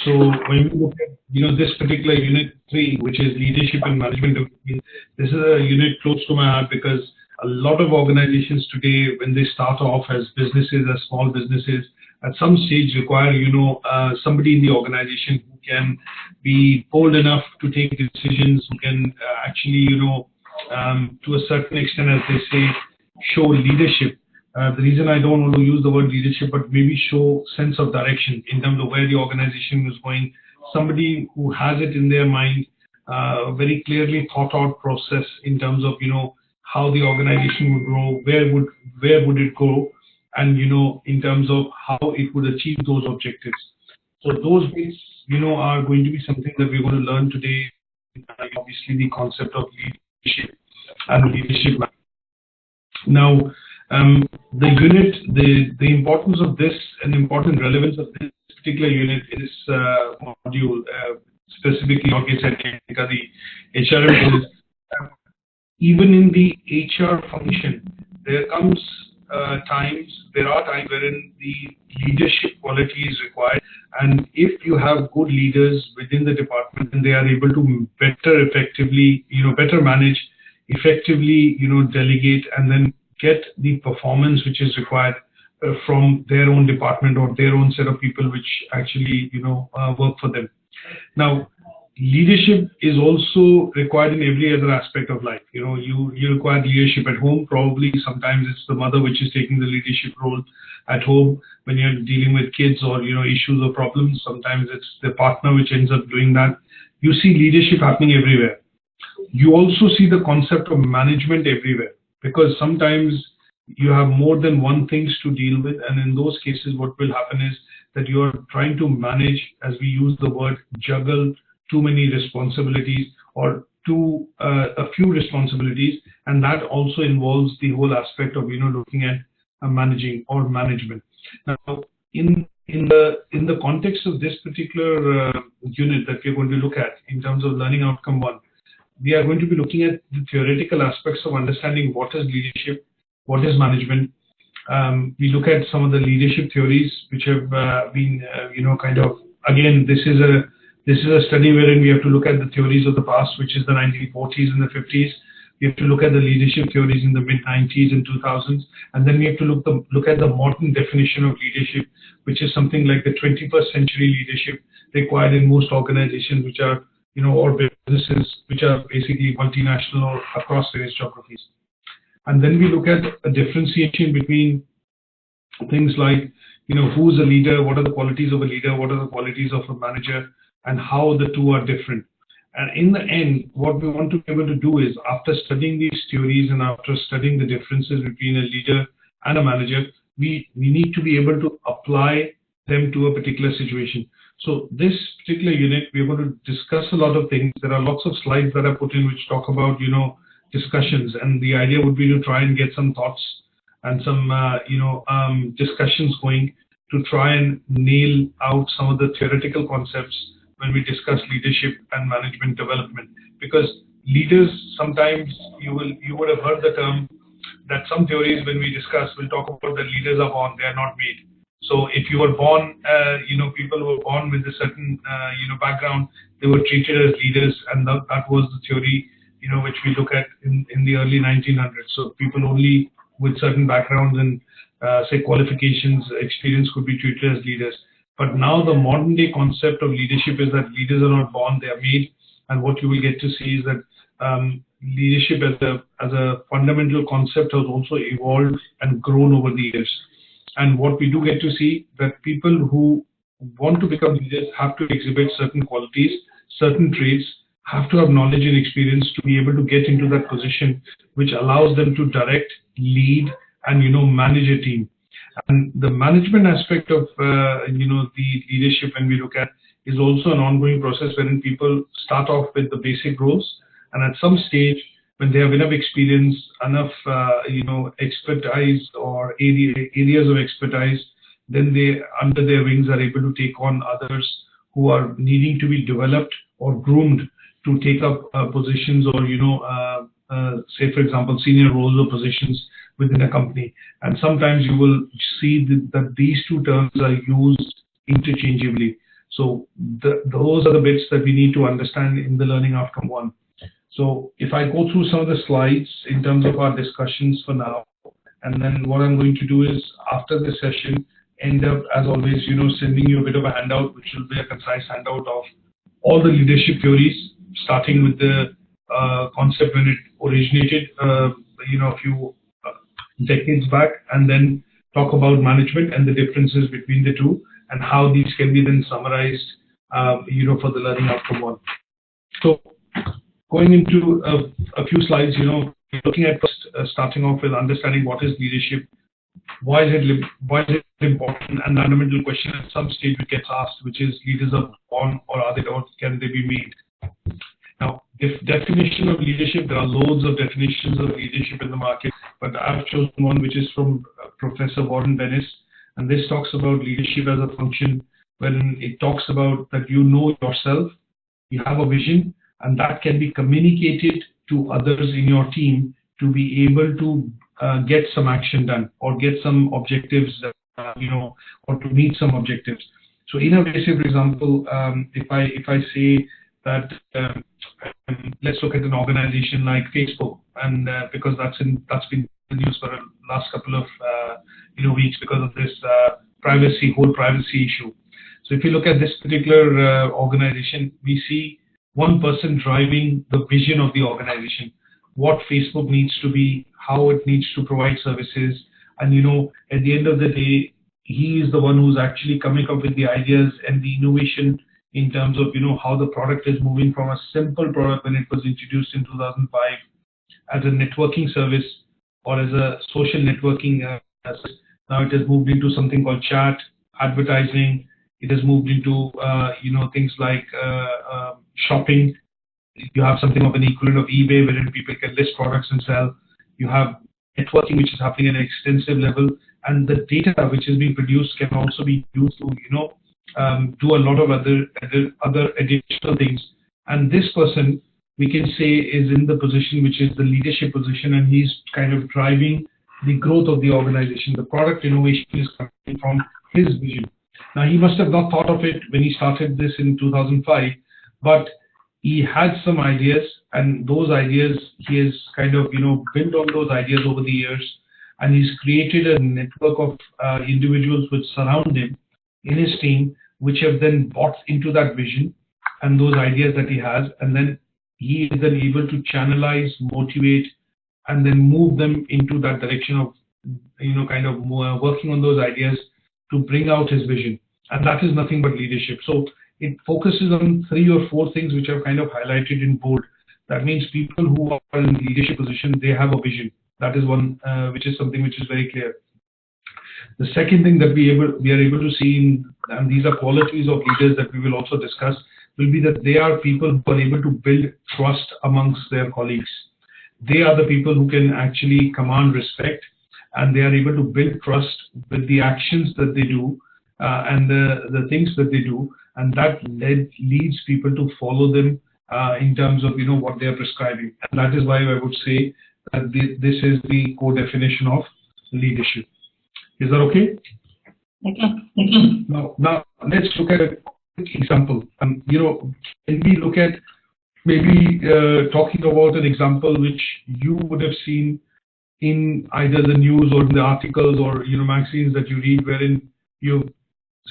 So when we look at this particular unit 3, which is leadership and management development, this is a unit close to my heart because a lot of organizations today, when they start off as businesses, as small businesses, at some stage require somebody in the organization who can be bold enough to take decisions, who can actually to a certain extent, as they say, show leadership. The reason I don't want to use the word leadership, but maybe show sense of direction in terms of where the organization is going. Somebody who has it in their mind, very clearly thought out process in terms of how the organization would grow, where would it go, and in terms of how it would achieve those objectives. So those bits are going to be something that we're going to learn today. Obviously, the concept of leadership and leadership. Now, the unit, the importance of this and important relevance of this particular unit is module, specifically the HRM is, even in the HR function, there are times wherein the leadership quality is required, and if you have good leaders within the department, then they are able to better manage, effectively, delegate, and then get the performance which is required from their own department or their own set of people which actually work for them. Now, leadership is also required in every other aspect of life. You require leadership at home. Probably sometimes it's the mother which is taking the leadership role at home when you're dealing with kids or issues or problems. Sometimes it's the partner which ends up doing that. You see leadership happening everywhere. You also see the concept of management everywhere, because sometimes you have more than one things to deal with, and in those cases what will happen is that you are trying to manage, as we use the word, juggle too many responsibilities or a few responsibilities, and that also involves the whole aspect of looking at managing or management. Now, in the context of this particular unit that we're going to look at in terms of learning outcome 1, we are going to be looking at the theoretical aspects of understanding what is leadership, what is management. We look at some of the leadership theories which have been, again, this is a study wherein we have to look at the theories of the past, which is the 1940s and the 50s. We have to look at the leadership theories in the mid-90s and 2000s, and then we have to look at the modern definition of leadership, which is something like the 21st century leadership required in most organizations, which are or businesses which are basically multinational or across various geographies. And then we look at a differentiation between things like, who's a leader, what are the qualities of a leader, what are the qualities of a manager, and how the two are different. And in the end, what we want to be able to do is, after studying these theories and after studying the differences between a leader and a manager, we need to be able to apply them to a particular situation. So this particular unit, we're going to discuss a lot of things. There are lots of slides that are put in which talk about, discussions, and the idea would be to try and get some thoughts and some, discussions going to try and nail out some of the theoretical concepts when we discuss leadership and management development. Because leaders, sometimes you would have heard the term that some theories when we discuss will talk about the leaders are born, they are not made. So if you were born, people who were born with a certain, background, they were treated as leaders, and that was the theory, which we look at in the early 1900s. So people only with certain backgrounds and, say, qualifications, experience could be treated as leaders. But now the modern day concept of leadership is that leaders are not born, they are made. And what you will get to see is that leadership as a fundamental concept has also evolved and grown over the years. And what we do get to see that people who want to become leaders have to exhibit certain qualities, certain traits, have to have knowledge and experience to be able to get into that position, which allows them to direct, lead, and manage a team. And the management aspect of the leadership, when we look at, is also an ongoing process wherein people start off with the basic roles, and at some stage, when they have enough experience, enough expertise or areas of expertise, then they, under their wings, are able to take on others who are needing to be developed or groomed to take up positions or say, for example, senior roles or positions within a company. And sometimes you will see that these two terms are used interchangeably. So those are the bits that we need to understand in the learning outcome one. So if I go through some of the slides in terms of our discussions for now, and then what I'm going to do is after this session, end up as always, sending you a bit of a handout, which will be a concise handout of all the leadership theories, starting with the concept when it originated, a few decades back, and then talk about management and the differences between the two, and how these can be then summarized, for the learning outcome one. So going into a few slides, looking at first, starting off with understanding what is leadership, why is it important, and the fundamental question at some stage it gets asked, which is leaders are born or are they, or can they be made? Now, definition of leadership, there are loads of definitions of leadership in the market, but I've chosen one which is from Professor Warren Bennis, and this talks about leadership as a function when it talks about that you know yourself, you have a vision, and that can be communicated to others in your team to be able to get some action done or get some objectives, or to meet some objectives. So in a basic example, if I say that let's look at an organization like Facebook, and because that's been in the news for the last couple of weeks because of this whole privacy issue. So if you look at this particular organization, we see one person driving the vision of the organization, what Facebook needs to be, how it needs to provide services, and at the end of the day, he is the one who's actually coming up with the ideas and the innovation in terms of how the product is moving from a simple product when it was introduced in 2005 as a networking service or as a social networking service. Now it has moved into something called chat, advertising. It has moved into things like shopping. You have something of an equivalent of eBay wherein people can list products and sell. You have networking, which is happening at an extensive level, and the data which is being produced can also be used to do a lot of other additional things. And this person, we can say, is in the position which is the leadership position, and he's kind of driving the growth of the organization. The product innovation is coming from his vision. Now, he must have not thought of it when he started this in 2005, but he had some ideas, and those ideas, he has kind of, built on those ideas over the years, and he's created a network of individuals which surround him in his team, which have then bought into that vision and those ideas that he has, and then he is then able to channelize, motivate, and then move them into that direction of, kind of working on those ideas to bring out his vision. And that is nothing but leadership. So it focuses on 3 or 4 things which are kind of highlighted in bold. That means people who are in leadership position, they have a vision. That is one, which is something which is very clear. The second thing that we are able to see, and these are qualities of leaders that we will also discuss, will be that they are people who are able to build trust amongst their colleagues. They are the people who can actually command respect, and they are able to build trust with the actions that they do and the things that they do, and that leads people to follow them in terms of what they are prescribing. And that is why I would say that this is the core definition of leadership. Is that okay? Okay. Now let's look at a quick example. Can we look at maybe talking about an example which you would have seen in either the news or in the articles or magazines that you read, wherein you've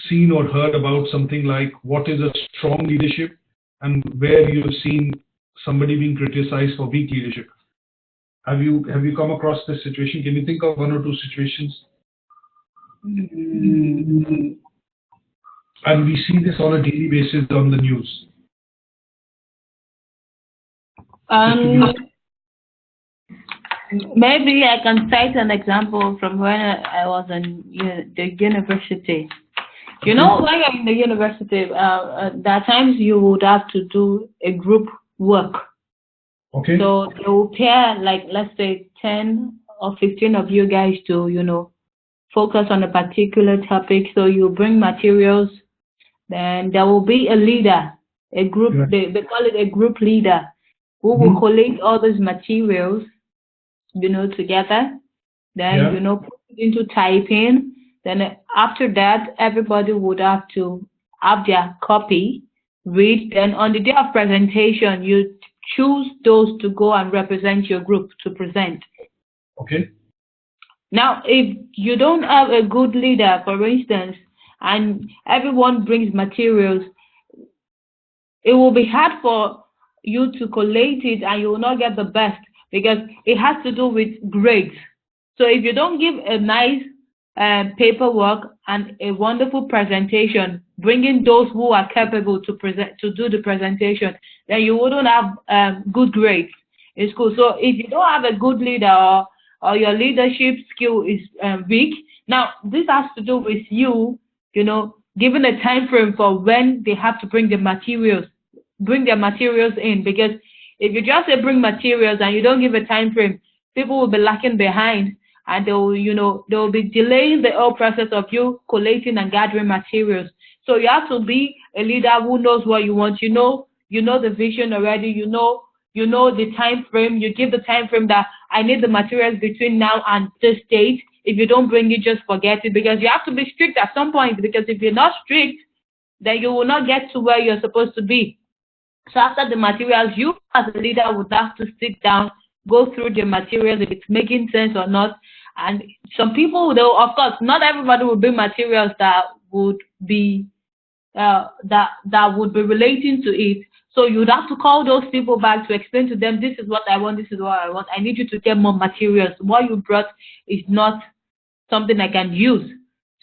seen or heard about something like what is a strong leadership, and where you've seen somebody being criticized for weak leadership. Have you come across this situation? Can you think of 1 or 2 situations? And we see this on a daily basis on the news. Maybe I can cite an example from when I was in the university. When you're in the university, there are times you would have to do a group work. Okay. So they will pair, like, let's say 10 or 15 of you guys to, focus on a particular topic. So you bring materials, then there will be a leader, a group, they call it a group leader, who will collate all those materials, together, then, put it into typing. Then after that, everybody would have to have their copy, read, then on the day of presentation, you choose those to go and represent your group to present. Okay. Now, if you don't have a good leader, for instance, and everyone brings materials, it will be hard for you to collate it and you will not get the best because it has to do with grades. So if you don't give a nice paperwork and a wonderful presentation, bringing those who are capable to do the presentation, then you wouldn't have good grades in school. So if you don't have a good leader or your leadership skill is weak, now this has to do with you, given a time frame for when they have to bring their materials in. Because if you just say bring materials and you don't give a time frame, people will be lacking behind, and they will be delaying the whole process of you collating and gathering materials. So you have to be a leader who knows what you want. You know the vision already. You know the time frame. You give the time frame that I need the materials between now and this date. If you don't bring it, just forget it, because you have to be strict at some point, because if you're not strict, then you will not get to where you're supposed to be. So after the materials, you as a leader would have to sit down, go through the materials, if it's making sense or not. And some people, though, of course, not everybody will bring materials that would be that would be relating to it. So you'd have to call those people back to explain to them, this is what I want, this is what I want. I need you to get more materials. What you brought is not something I can use.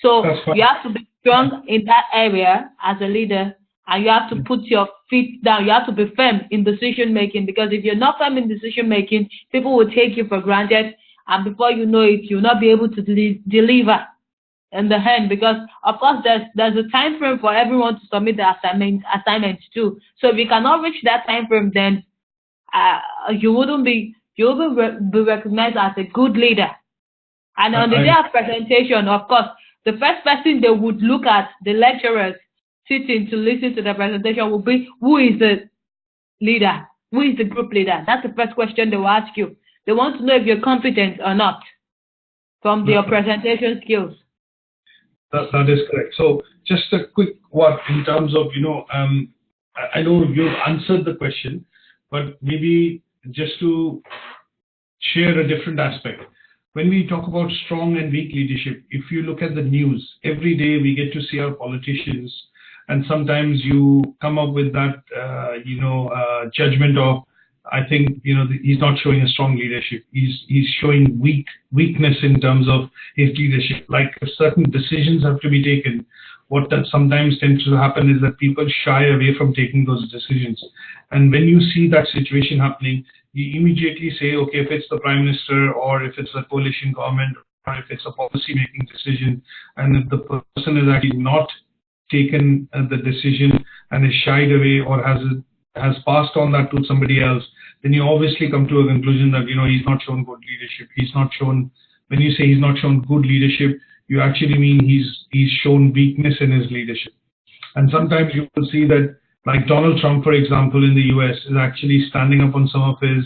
So you have to be strong in that area as a leader, and you have to put your feet down. You have to be firm in decision making, because if you're not firm in decision making, people will take you for granted, and before you know it, you'll not be able to deliver in the end, because of course there's a time frame for everyone to submit the assignments too. So if you cannot reach that time frame, then you will be recognized as a good leader. And on the day of presentation, of course, the first person they would look at, the lecturers sitting to listen to the presentation, will be, who is the leader? Who is the group leader? That's the first question they will ask you. They want to know if you're competent or not from your presentation skills. That is correct. So just a quick word in terms of, I know you've answered the question, but maybe just to share a different aspect. When we talk about strong and weak leadership, if you look at the news, every day we get to see our politicians, and sometimes you come up with that, judgment of, I think, he's not showing a strong leadership. He's showing weakness in terms of his leadership. Like, if certain decisions have to be taken, what that sometimes tends to happen is that people shy away from taking those decisions. And when you see that situation happening, you immediately say, okay, if it's the Prime Minister, or if it's a coalition government, or if it's a policy-making decision, and if the person is actually not taken the decision and is shied away, or has passed on that to somebody else, then you obviously come to a conclusion that, he's not shown good leadership. When you say he's not shown good leadership, you actually mean he's shown weakness in his leadership. And sometimes you will see that, like Donald Trump, for example, in the US, is actually standing up on some of his,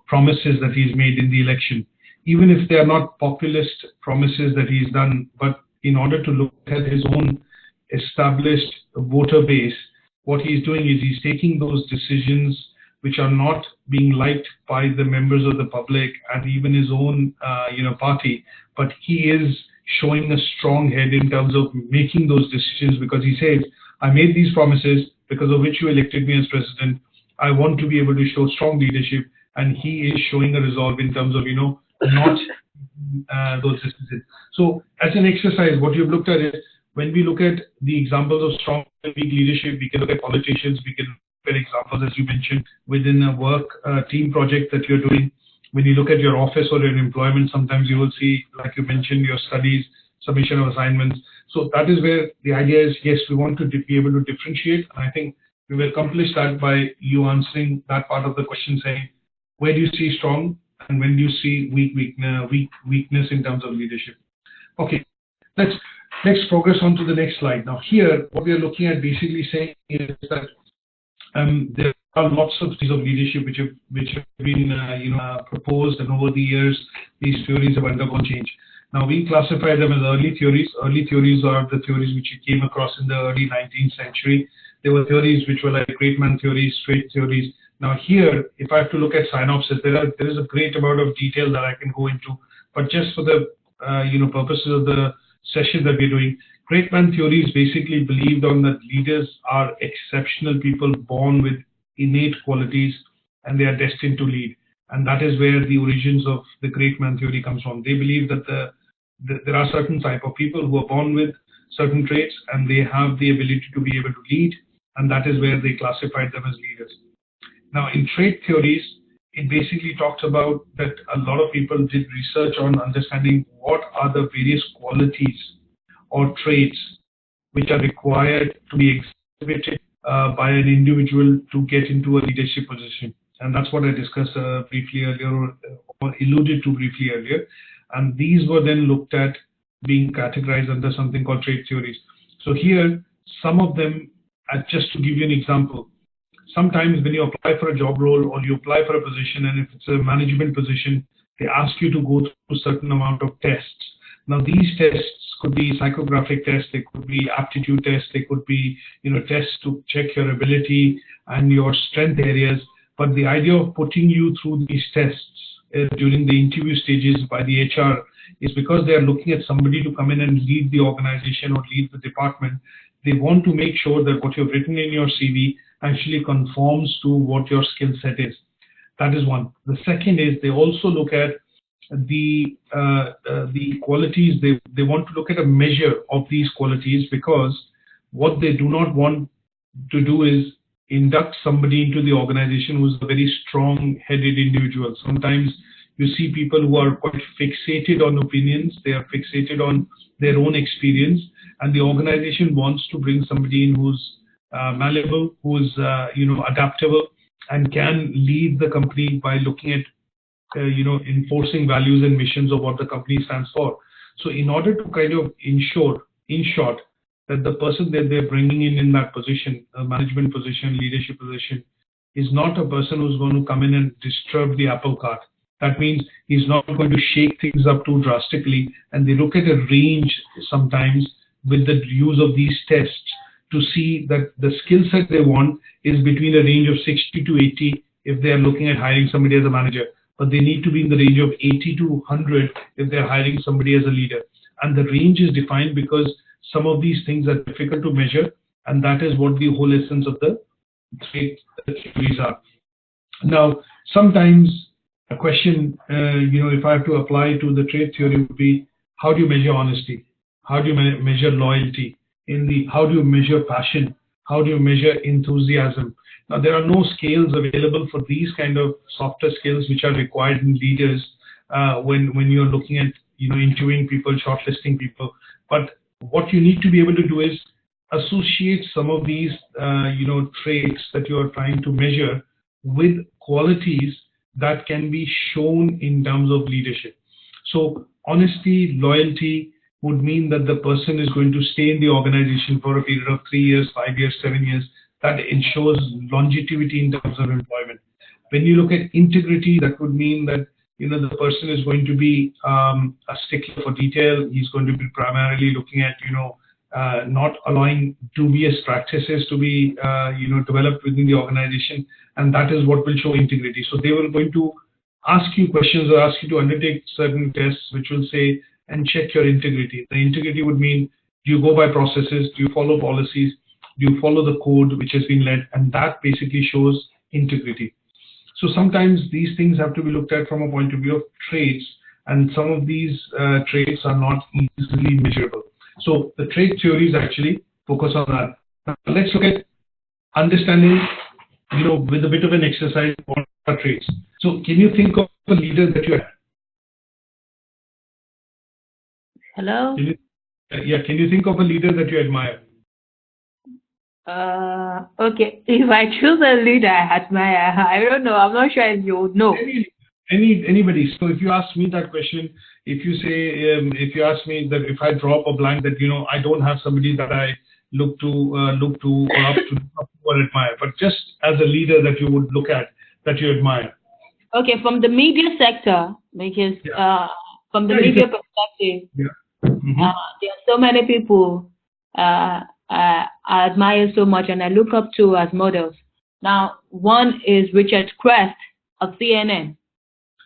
promises that he's made in the election, even if they are not populist promises that he's done. But in order to look at his own established voter base, what he's doing is he's taking those decisions which are not being liked by the members of the public and even his own, party, but he is showing a strong head in terms of making those decisions, because he says, I made these promises because of which you elected me as president. I want to be able to show strong leadership, and he is showing a resolve in terms of, not those decisions. So as an exercise, what you've looked at is, when we look at the examples of strong and weak leadership, we can look at politicians, we can look at examples, as you mentioned, within a work team project that you're doing. When you look at your office or your employment, sometimes you will see, like you mentioned, your studies, submission of assignments. So that is where the idea is, yes, we want to be able to differentiate. And I think we will accomplish that by you answering that part of the question, saying, where do you see strong and when do you see weakness in terms of leadership? Okay, let's progress on to the next slide. Now here, what we are looking at basically saying is that there are lots of theories of leadership which have been proposed, and over the years these theories have undergone change. Now, we classify them as early theories. Early theories are the theories which you came across in the early 19th century. There were theories which were like great man theories, straight theories. Now here, if I have to look at synopsis, there is a great amount of detail that I can go into, but just for the purposes of the session that we're doing, great man theories basically believed on that leaders are exceptional people born with innate qualities and they are destined to lead. And that is where the origins of the great man theory comes from. They believe that there are certain type of people who are born with certain traits and they have the ability to be able to lead, and that is where they classified them as leaders. Now, in trait theories, it basically talks about that a lot of people did research on understanding what are the various qualities or traits which are required to be exhibited by an individual to get into a leadership position. And that's what I discussed briefly earlier, or alluded to briefly earlier. And these were then looked at being categorized under something called trait theories. So here, some of them, just to give you an example, sometimes when you apply for a job role or you apply for a position, and if it's a management position, they ask you to go through a certain amount of tests. Now, these tests could be psychographic tests, they could be aptitude tests, they could be tests to check your ability and your strength areas. But the idea of putting you through these tests during the interview stages by the HR is because they are looking at somebody to come in and lead the organization or lead the department. They want to make sure that what you've written in your CV actually conforms to what your skill set is. That is one. The second is they also look at the qualities. They want to look at a measure of these qualities, because what they do not want to do is induct somebody into the organization who's a very strong-headed individual. Sometimes you see people who are quite fixated on opinions, they are fixated on their own experience, and the organization wants to bring somebody in who's malleable, who's adaptable, and can lead the company by looking at enforcing values and missions of what the company stands for. So in order to kind of ensure, in short, that the person that they're bringing in that position, a management position, leadership position, is not a person who's going to come in and disturb the apple cart. That means he's not going to shake things up too drastically, and they look at a range sometimes with the use of these tests to see that the skill set they want is between a range of 60 to 80 if they are looking at hiring somebody as a manager, but they need to be in the range of 80 to 100 if they're hiring somebody as a leader. And the range is defined because some of these things are difficult to measure, and that is what the whole essence of the trait theories are. Now, sometimes a question, if I have to apply to the trait theory would be, how do you measure honesty? How do you measure loyalty? How do you measure passion? How do you measure enthusiasm? Now, there are no scales available for these kind of softer skills which are required in leaders when you're looking at interviewing people, shortlisting people. But what you need to be able to do is associate some of these traits that you are trying to measure with qualities that can be shown in terms of leadership. So honesty, loyalty would mean that the person is going to stay in the organization for a period of 3 years, 5 years, 7 years. That ensures longevity in terms of employment. When you look at integrity, that would mean that the person is going to be a stickler for detail. He's going to be primarily looking at not allowing dubious practices to be developed within the organization, and that is what will show integrity. So they were going to ask you questions or ask you to undertake certain tests which will say and check your integrity. The integrity would mean, do you go by processes, do you follow policies, do you follow the code which has been led, and that basically shows integrity. So sometimes these things have to be looked at from a point of view of traits, and some of these traits are not easily measurable. So the trait theories actually focus on that. Now, let's look at understanding, with a bit of an exercise, what are traits. So can you think of a leader that you had? Hello? Can you think of a leader that you admire? Okay. If I choose a leader I admire, I don't know. I'm not sure if you would know. Anybody. So if you ask me that question, if you ask me that if I drop a blank that I don't have somebody that I look to or up to or admire, but just as a leader that you would look at that you admire. Okay, from the media sector, because from the media perspective, there are so many people I admire so much and I look up to as models. Now, one is Richard Quest of CNN.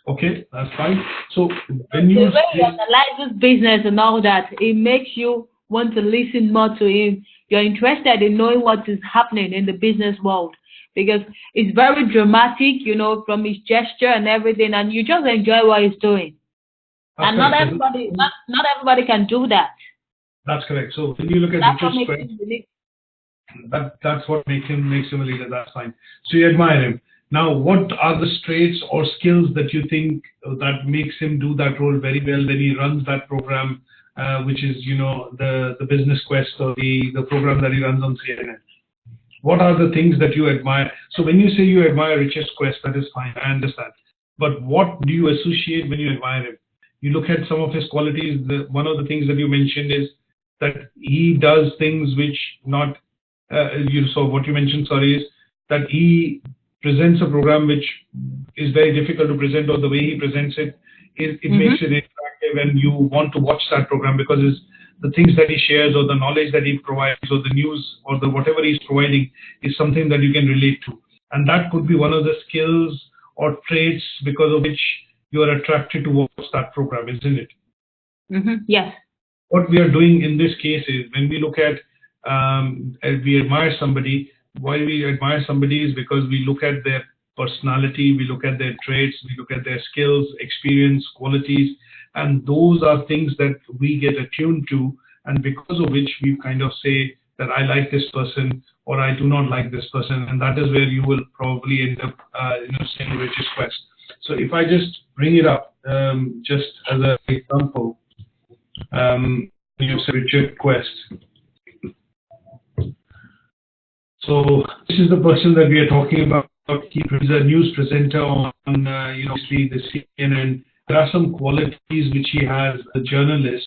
Okay, that's fine. So when you the way he analyzes business and all that, it makes you want to listen more to him. You're interested in knowing what is happening in the business world because it's very dramatic, you know, from his gesture and everything, and you just enjoy what he's doing. That's and correct. not everybody can do that. That's correct. So when you look at Richard Quest, that's what makes him a leader. That's fine. So you admire him. Now, what are the traits or skills that you think that makes him do that role very well when he runs that program, which is, you know, the Business Quest or the program that he runs on CNN? What are the things that you admire? So when you say you admire Richard Quest, that is fine. I understand. But what do you associate when you admire him? You look at some of his qualities. One of the things that you mentioned is that he does things which not. So what you mentioned, sorry, is that he presents a program which is very difficult to present, or the way he presents it, it makes it interactive and you want to watch that program because the things that he shares or the knowledge that he provides or the news or the whatever he's providing is something that you can relate to. And that could be one of the skills or traits because of which you are attracted to watch that program, isn't it? Yes. What we are doing in this case is when we look at, we admire somebody. Why we admire somebody is because we look at their personality, we look at their traits, we look at their skills, experience, qualities, and those are things that we get attuned to, and because of which we kind of say that I like this person or I do not like this person, and that is where you will probably end up saying Richard Quest. So if I just bring it up, just as an example, you say Richard Quest. So this is the person that we are talking about. He's a news presenter on, obviously the CNN. There are some qualities which he has, a journalist,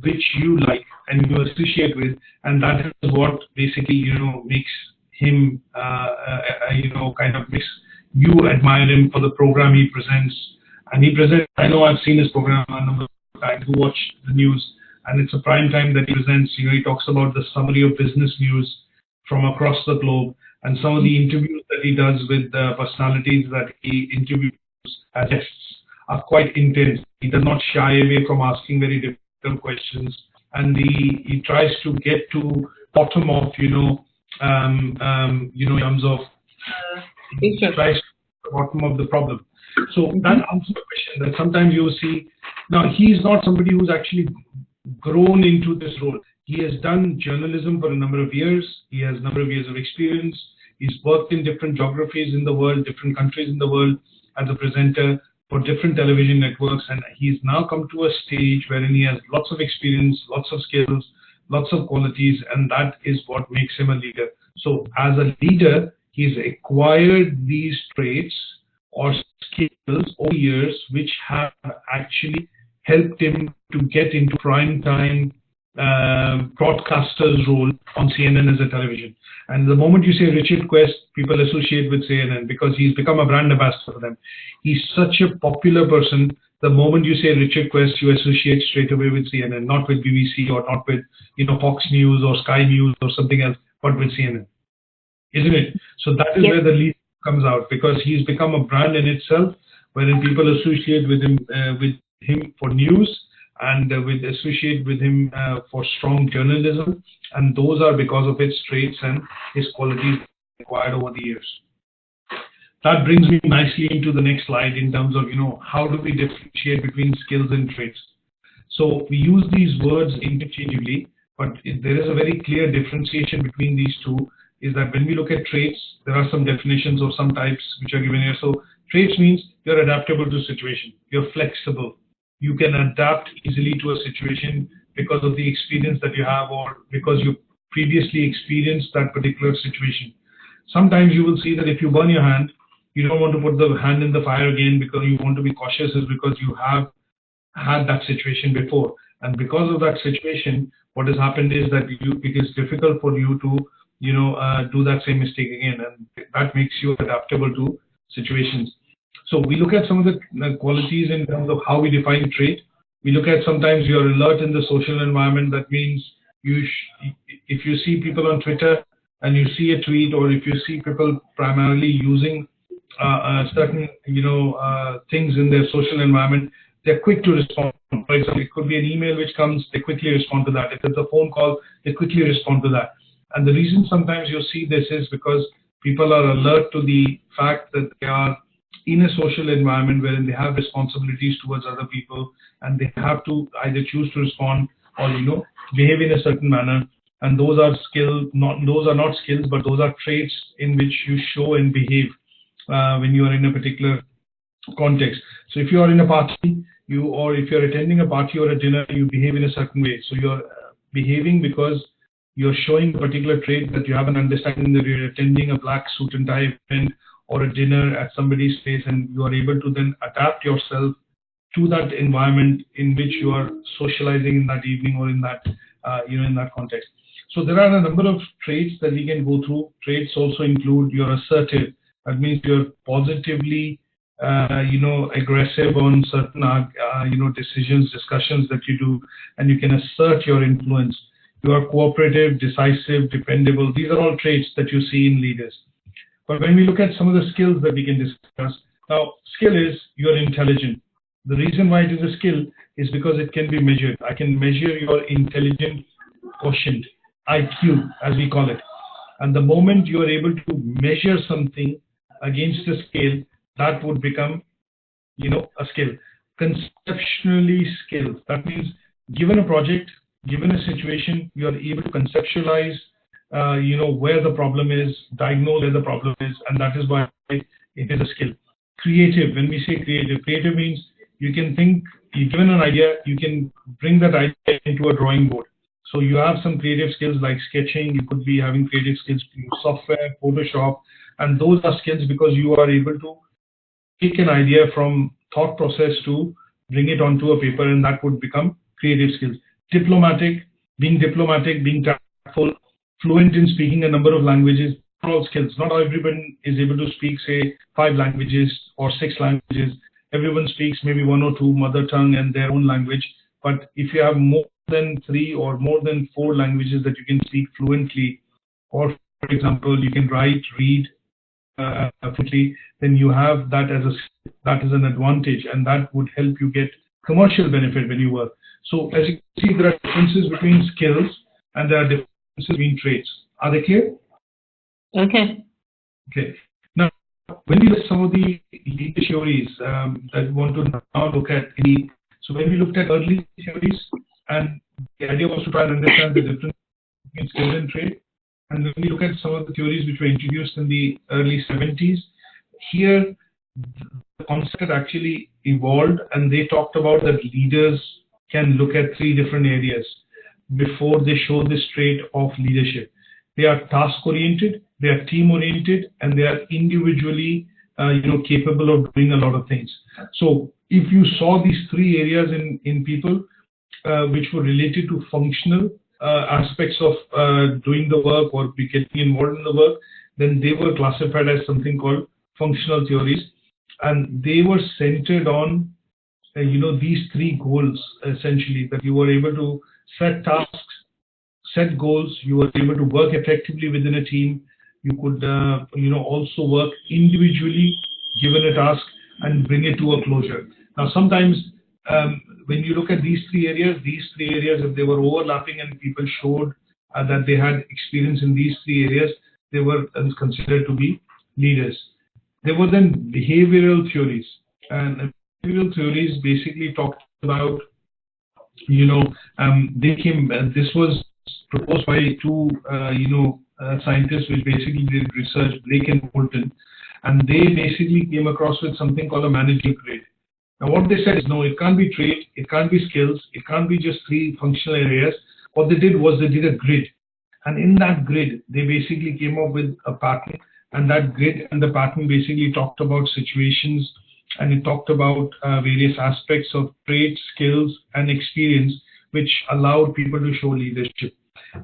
which you like and you associate with, and that is what basically, makes him, kind of makes you admire him for the program he presents. And he presents. I know I've seen his program a number of times. Who watch the news, and it's a prime time that he presents. He talks about the summary of business news from across the globe, and some of the interviews that he does with the personalities that he interviews as guests are quite intense. He does not shy away from asking very difficult questions, and he tries to get to bottom of in terms of tries to the bottom of the problem. So that answers the question that sometimes you see. Now he's not somebody who's actually grown into this role. He has done journalism for a number of years. He has a number of years of experience. He's worked in different geographies in the world, different countries in the world as a presenter for different television networks. And he's now come to a stage wherein he has lots of experience, lots of skills, lots of qualities, and that is what makes him a leader. So as a leader, he's acquired these traits or skills over years, which have actually helped him to get into prime time broadcaster's role on CNN as a television. And the moment you say Richard Quest, people associate with CNN because he's become a brand ambassador for them. He's such a popular person. The moment you say Richard Quest, you associate straight away with CNN, not with BBC or not with Fox News or Sky News or something else, but with CNN, isn't it? So that is where the lead comes out, because he's become a brand in itself, wherein people associate with him for news, and associate with him for strong journalism, and those are because of his traits and his qualities acquired over the years. That brings me nicely into the next slide in terms of how do we differentiate between skills and traits. So we use these words interchangeably, but there is a very clear differentiation between these two. Is that when we look at traits, there are some definitions of some types which are given here. So traits means you're adaptable to situation, you're flexible. You can adapt easily to a situation because of the experience that you have or because you previously experienced that particular situation. Sometimes you will see that if you burn your hand, you don't want to put the hand in the fire again because you want to be cautious, is because you have had that situation before. And because of that situation, what has happened is that it is difficult for you to do that same mistake again, and that makes you adaptable to situations. So we look at some of the qualities in terms of how we define trait. We look at sometimes you're alert in the social environment. That means if you see people on Twitter and you see a tweet, or if you see people primarily using certain things in their social environment, they're quick to respond. For example, it could be an email which comes, they quickly respond to that. If it's a phone call, they quickly respond to that. And the reason sometimes you see this is because people are alert to the fact that they are in a social environment wherein they have responsibilities towards other people, and they have to either choose to respond or behave in a certain manner. And those are those are not skills, but those are traits in which you show and behave when you are in a particular context. So if you are in a party, or if you're attending a party or a dinner, you behave in a certain way. So you're behaving because you're showing a particular trait, that you have an understanding that you're attending a black suit and tie event or a dinner at somebody's place, and you are able to then adapt yourself to that environment in which you are socializing in that evening or in that in that context. So there are a number of traits that we can go through. Traits also include you're assertive. That means you're positively aggressive on certain decisions, discussions that you do, and you can assert your influence. You are cooperative, decisive, dependable. These are all traits that you see in leaders. But when we look at some of the skills that we can discuss, now skill is you're intelligent. The reason why it is a skill is because it can be measured. I can measure your intelligent quotient, IQ as we call it. And the moment you are able to measure something against a scale, that would become a skill. Conceptually skills. That means given a project, given a situation, you are able to conceptualize where the problem is, diagnose where the problem is, and that is why it is a skill. Creative. When we say creative means you can think, you're given an idea, you can bring that idea into a drawing board. So you have some creative skills like sketching, you could be having creative skills to use software, Photoshop, and those are skills because you are able to take an idea from thought process to bring it onto a paper, and that would become creative skills. Diplomatic, being tactful, fluent in speaking a number of languages, all skills. Not everyone is able to speak, say, 5 languages or 6 languages. Everyone speaks maybe 1 or 2 mother tongue and their own language. But if you have more than 3 or more than 4 languages that you can speak fluently, or for example, you can write, read fluently, then you have that as an advantage, and that would help you get commercial benefit when you work. So as you can see, there are differences between skills and there are differences between traits. Are they clear? Okay. Okay. Now, when we look at some of the leadership theories that we want to now look at, so when we looked at early theories, and the idea was to try and understand the difference between skills and trait, and when we look at some of the theories which were introduced in the early 70s, here the concept had actually evolved, and they talked about that leaders can look at 3 different areas before they show this trait of leadership. They are task-oriented, they are team-oriented, and they are individually capable of doing a lot of things. So if you saw these 3 areas in people which were related to functional aspects of doing the work or getting involved in the work, then they were classified as something called functional theories, and they were centered on these 3 goals, essentially, that you were able to set tasks, set goals, you were able to work effectively within a team, you could also work individually given a task and bring it to a closure. Now sometimes when you look at these 3 areas, if they were overlapping and people showed that they had experience in these 3 areas, they were considered to be leaders. There were then behavioral theories, and behavioral theories basically talked about, this was proposed by 2 scientists which basically did research, Blake and Bolton, and they basically came across with something called a management grid. Now what they said is, no, it can't be trait, it can't be skills, it can't be just 3 functional areas. What they did was they did a grid, and in that grid they basically came up with a pattern, and that grid and the pattern basically talked about situations, and it talked about various aspects of traits, skills, and experience which allowed people to show leadership.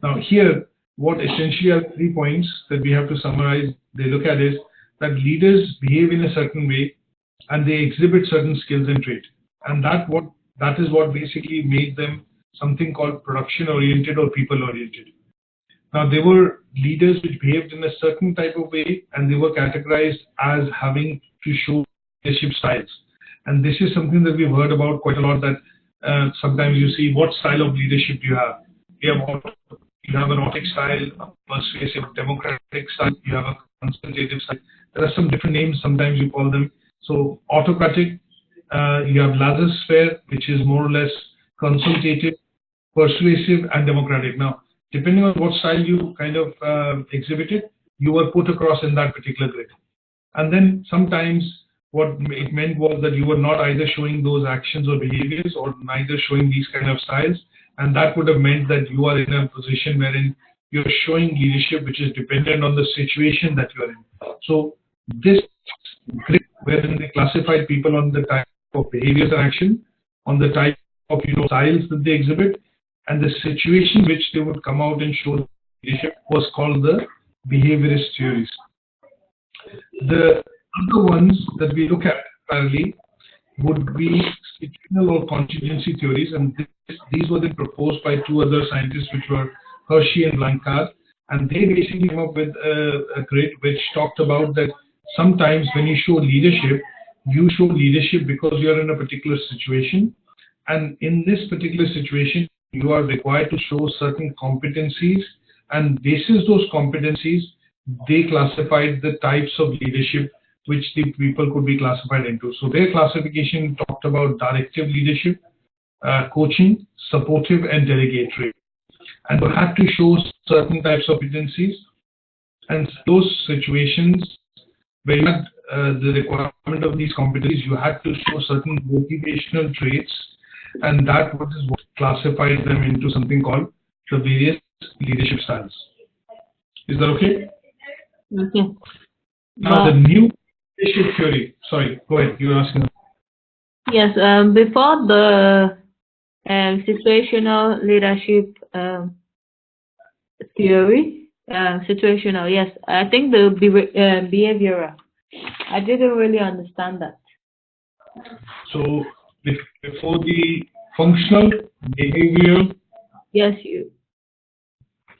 Now here, what essentially are 3 points that we have to summarize, they look at is that leaders behave in a certain way and they exhibit certain skills and traits. And that is what basically made them something called production-oriented or people-oriented. Now, they were leaders which behaved in a certain type of way, and they were categorized as having to show leadership styles. And this is something that we've heard about quite a lot, that sometimes you see what style of leadership you have. You have an autocratic style, a persuasive democratic style, you have a consultative style. There are some different names, sometimes you call them. So autocratic, you have laissez-faire, which is more or less consultative, persuasive, and democratic. Now, depending on what style you kind of exhibited, you were put across in that particular grid. And then sometimes what it meant was that you were not either showing those actions or behaviors or neither showing these kind of styles. And that would have meant that you are in a position wherein you're showing leadership which is dependent on the situation that you're in. So this grid wherein they classified people on the type of behaviors and action, on the type of styles that they exhibit, and the situation which they would come out and show leadership was called the Behaviorist Theories. The other ones that we look at parallelly would be situational or contingency theories, and these were then proposed by two other scientists, which were Hershey and Blanchard, and they basically came up with a grid which talked about that sometimes when you show leadership because you are in a particular situation, and in this particular situation you are required to show certain competencies, and basis those competencies they classified the types of leadership which the people could be classified into. So their classification talked about directive leadership, coaching, supportive, and delegatory. And you had to show certain types of competencies, and those situations where you had the requirement of these competencies, you had to show certain motivational traits, and that was what classified them into something called the various leadership styles. Is that okay? Okay. Now the new leadership theory. Sorry, go ahead. You were asking. Yes. Before the situational leadership theory, situational. Yes, I think the behavioral. I didn't really understand that. So before the functional, behavioral. Yes,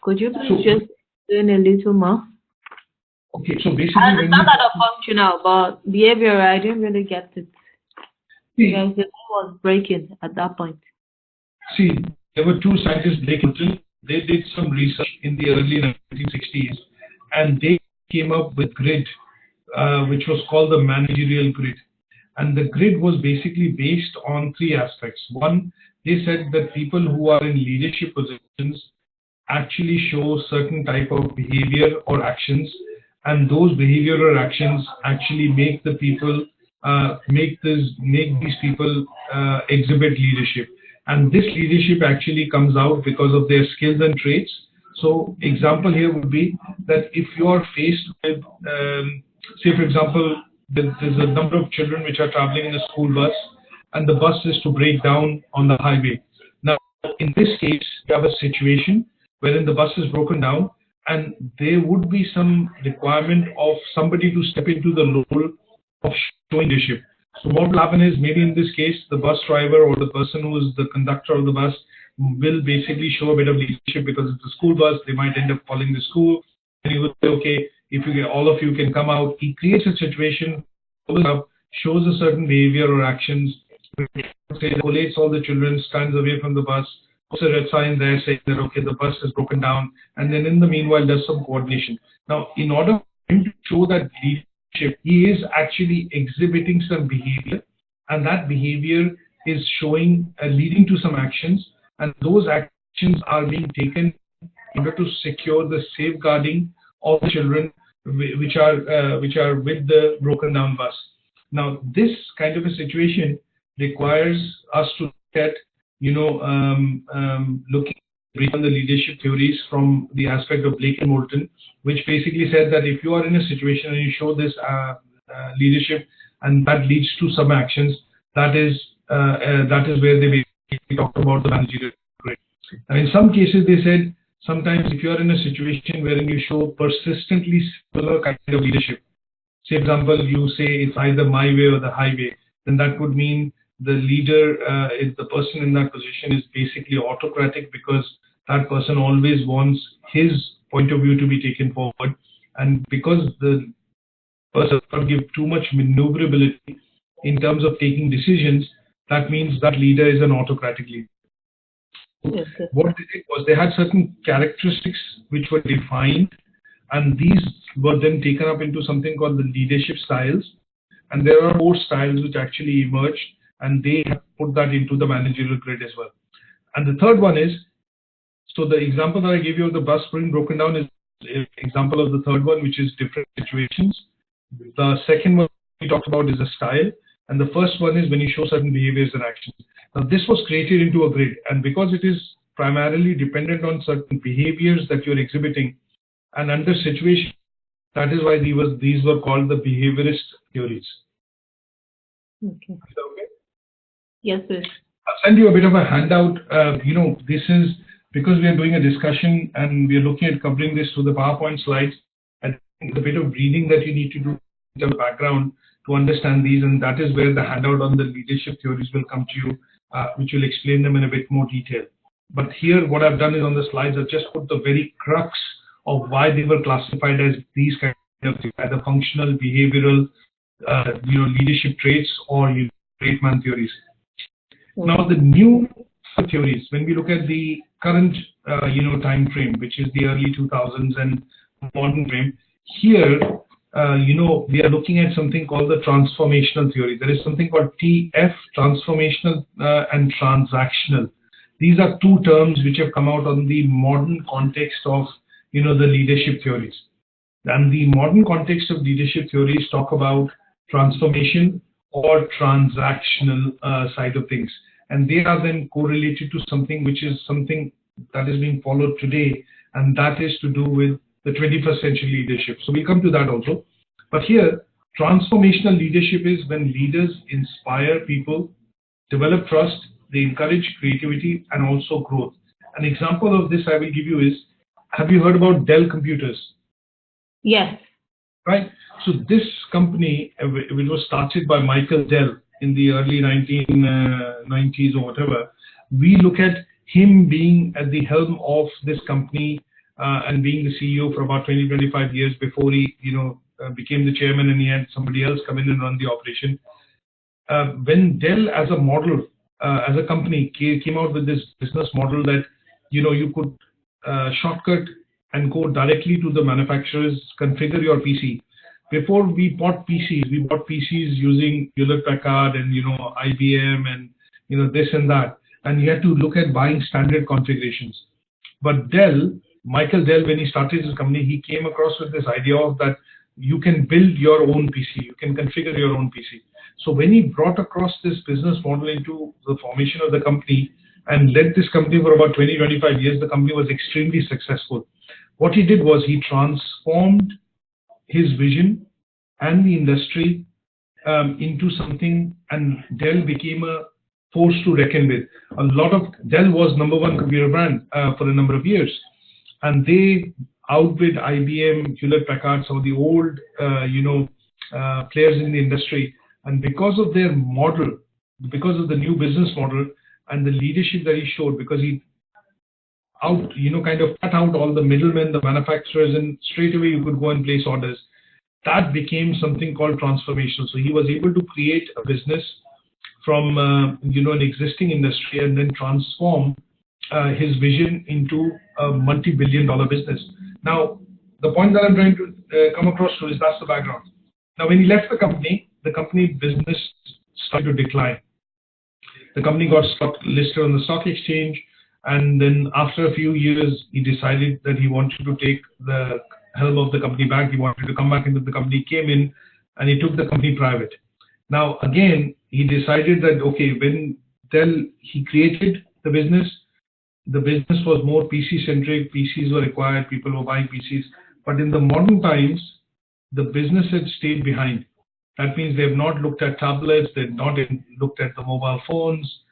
could you please just explain a little more? Okay, so basically, I understand that of functional, but behavioral, I didn't really get it. Because the thing was breaking at that point. See, there were two scientists, Blake and Hilton. They did some research in the early 1960s, and they came up with grid, which was called the managerial grid. And the grid was basically based on three aspects. One, they said that people who are in leadership positions actually show certain type of behavior or actions, and those behavioral actions actually make the people make these people exhibit leadership. And this leadership actually comes out because of their skills and traits. So example here would be that if you are faced with, say for example, there's a number of children which are traveling in a school bus, and the bus is to break down on the highway. Now, in this case, you have a situation wherein the bus is broken down, and there would be some requirement of somebody to step into the role of showing leadership. So what will happen is, maybe in this case, the bus driver or the person who is the conductor of the bus will basically show a bit of leadership, because it's a school bus, they might end up calling the school, and he will say, okay, if you get, all of you can come out. He creates a situation, shows a certain behavior or actions, collates all the children, stands away from the bus, puts a red sign there saying that, okay, the bus is broken down, and then in the meanwhile does some coordination. Now, in order for him to show that leadership, he is actually exhibiting some behavior, and that behavior is showing, leading to some actions, and those actions are being taken in order to secure the safeguarding of the children which are with the broken down bus. Now, this kind of a situation requires us to look at, looking at the leadership theories from the aspect of Blake and Moulton, which basically said that if you are in a situation and you show this leadership and that leads to some actions, that is where they basically talked about the managerial grid. And in some cases, they said sometimes if you are in a situation wherein you show persistently similar kind of leadership, say, for example, you say it's either my way or the highway, then that would mean the leader, is the person in that position is basically autocratic, because that person always wants his point of view to be taken forward, and because the person does not give too much maneuverability in terms of taking decisions, that means that leader is an autocratic leader. Okay. What they did was they had certain characteristics which were defined, and these were then taken up into something called the leadership styles. And there are 4 styles which actually emerged, and they have put that into the managerial grid as well. And the third one is, so the example that I gave you of the bus spring broken down is an example of the third one, which is different situations. The second one we talked about is a style, and the first one is when you show certain behaviors and actions. Now this was created into a grid, and because it is primarily dependent on certain behaviors that you're exhibiting and under situation, that is why these were called the behaviorist theories. Okay. Is that okay? Yes, sir. I'll send you a bit of a handout. This is because we are doing a discussion and we are looking at covering this through the PowerPoint slides. I think a bit of reading that you need to do in the background to understand these, and that is where the handout on the leadership theories will come to you, which will explain them in a bit more detail. But here, what I've done is on the slides, I've just put the very crux of why they were classified as these kind of things, either functional, behavioral, leadership traits, or trait man theories. Now, the new theories, when we look at the current, time frame, which is the early 2000s and modern frame, here, we are looking at something called the transformational theory. There is something called TF, transformational and transactional. These are 2 terms which have come out on the modern context of, the leadership theories. And the modern context of leadership theories talk about transformation or transactional side of things. And they are then correlated to something which is something that is being followed today, and that is to do with the 21st century leadership. So we'll come to that also. But here, transformational leadership is when leaders inspire people, develop trust, they encourage creativity and also growth. An example of this I will give you is, have you heard about Dell computers? Yes. Right. So this company, which was started by Michael Dell in the early 1990s or whatever, we look at him being at the helm of this company and being the CEO for about 20-25 years before he, became the chairman, and he had somebody else come in and run the operation. When Dell as a model, as a company, came out with this business model that, you could shortcut and go directly to the manufacturers, configure your PC. Before we bought PCs using Hewlett-Packard and, IBM and, this and that. And you had to look at buying standard configurations. But Michael Dell, when he started his company, he came across with this idea of that you can build your own PC, you can configure your own PC. So when he brought across this business model into the formation of the company and led this company for about 20-25 years, the company was extremely successful. What he did was he transformed his vision and the industry into something, and Dell became a force to reckon with. Dell was #1 computer brand for a number of years, and they outbid IBM, Hewlett-Packard, some of the old, players in the industry. And because of their model, because of the new business model and the leadership that he showed, because he kind of cut out all the middlemen, the manufacturers, and straight away you could go and place orders. That became something called transformational. So he was able to create a business from an existing industry and then transform his vision into a multi-billion-dollar business. Now, the point that I'm trying to come across to is that's the background. Now, when he left the company business started to decline. The company got listed on the stock exchange, and then after a few years, he decided that he wanted to take the helm of the company back. He wanted to come back into the company, came in, and he took the company private. Now, again, he decided that, okay, when he created the business was more PC-centric. PCs were required. People were buying PCs. But in the modern times, the business had stayed behind. That means they have not looked at tablets. They have not looked at the mobile phones.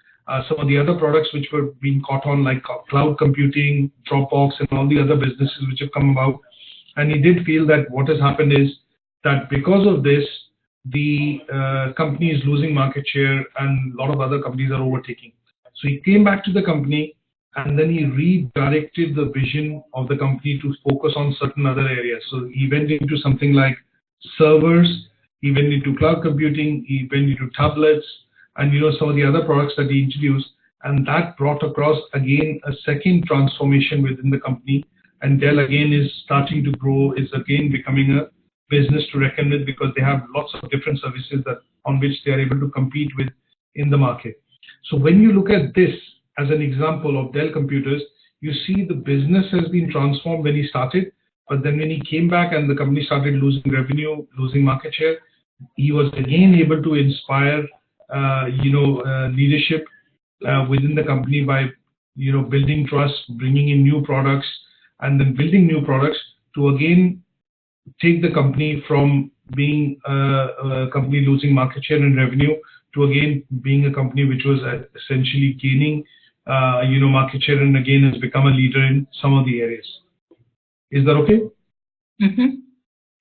Some of the other products which were being caught on, like cloud computing, Dropbox, and all the other businesses which have come about. And he did feel that what has happened is that because of this, the company is losing market share and a lot of other companies are overtaking. So he came back to the company and then he redirected the vision of the company to focus on certain other areas. So he went into something like servers, he went into cloud computing, he went into tablets, and some of the other products that he introduced, and that brought across again a second transformation within the company. And Dell again is starting to grow, is again becoming a business to reckon with, because they have lots of different services that on which they are able to compete with in the market. So when you look at this as an example of Dell Computers, you see the business has been transformed when he started, but then when he came back and the company started losing revenue, losing market share, he was again able to inspire leadership within the company by building trust, bringing in new products, and then building new products to again take the company from being a company losing market share and revenue to again being a company which was essentially gaining market share, and again has become a leader in some of the areas. Is that okay? Mm-hmm.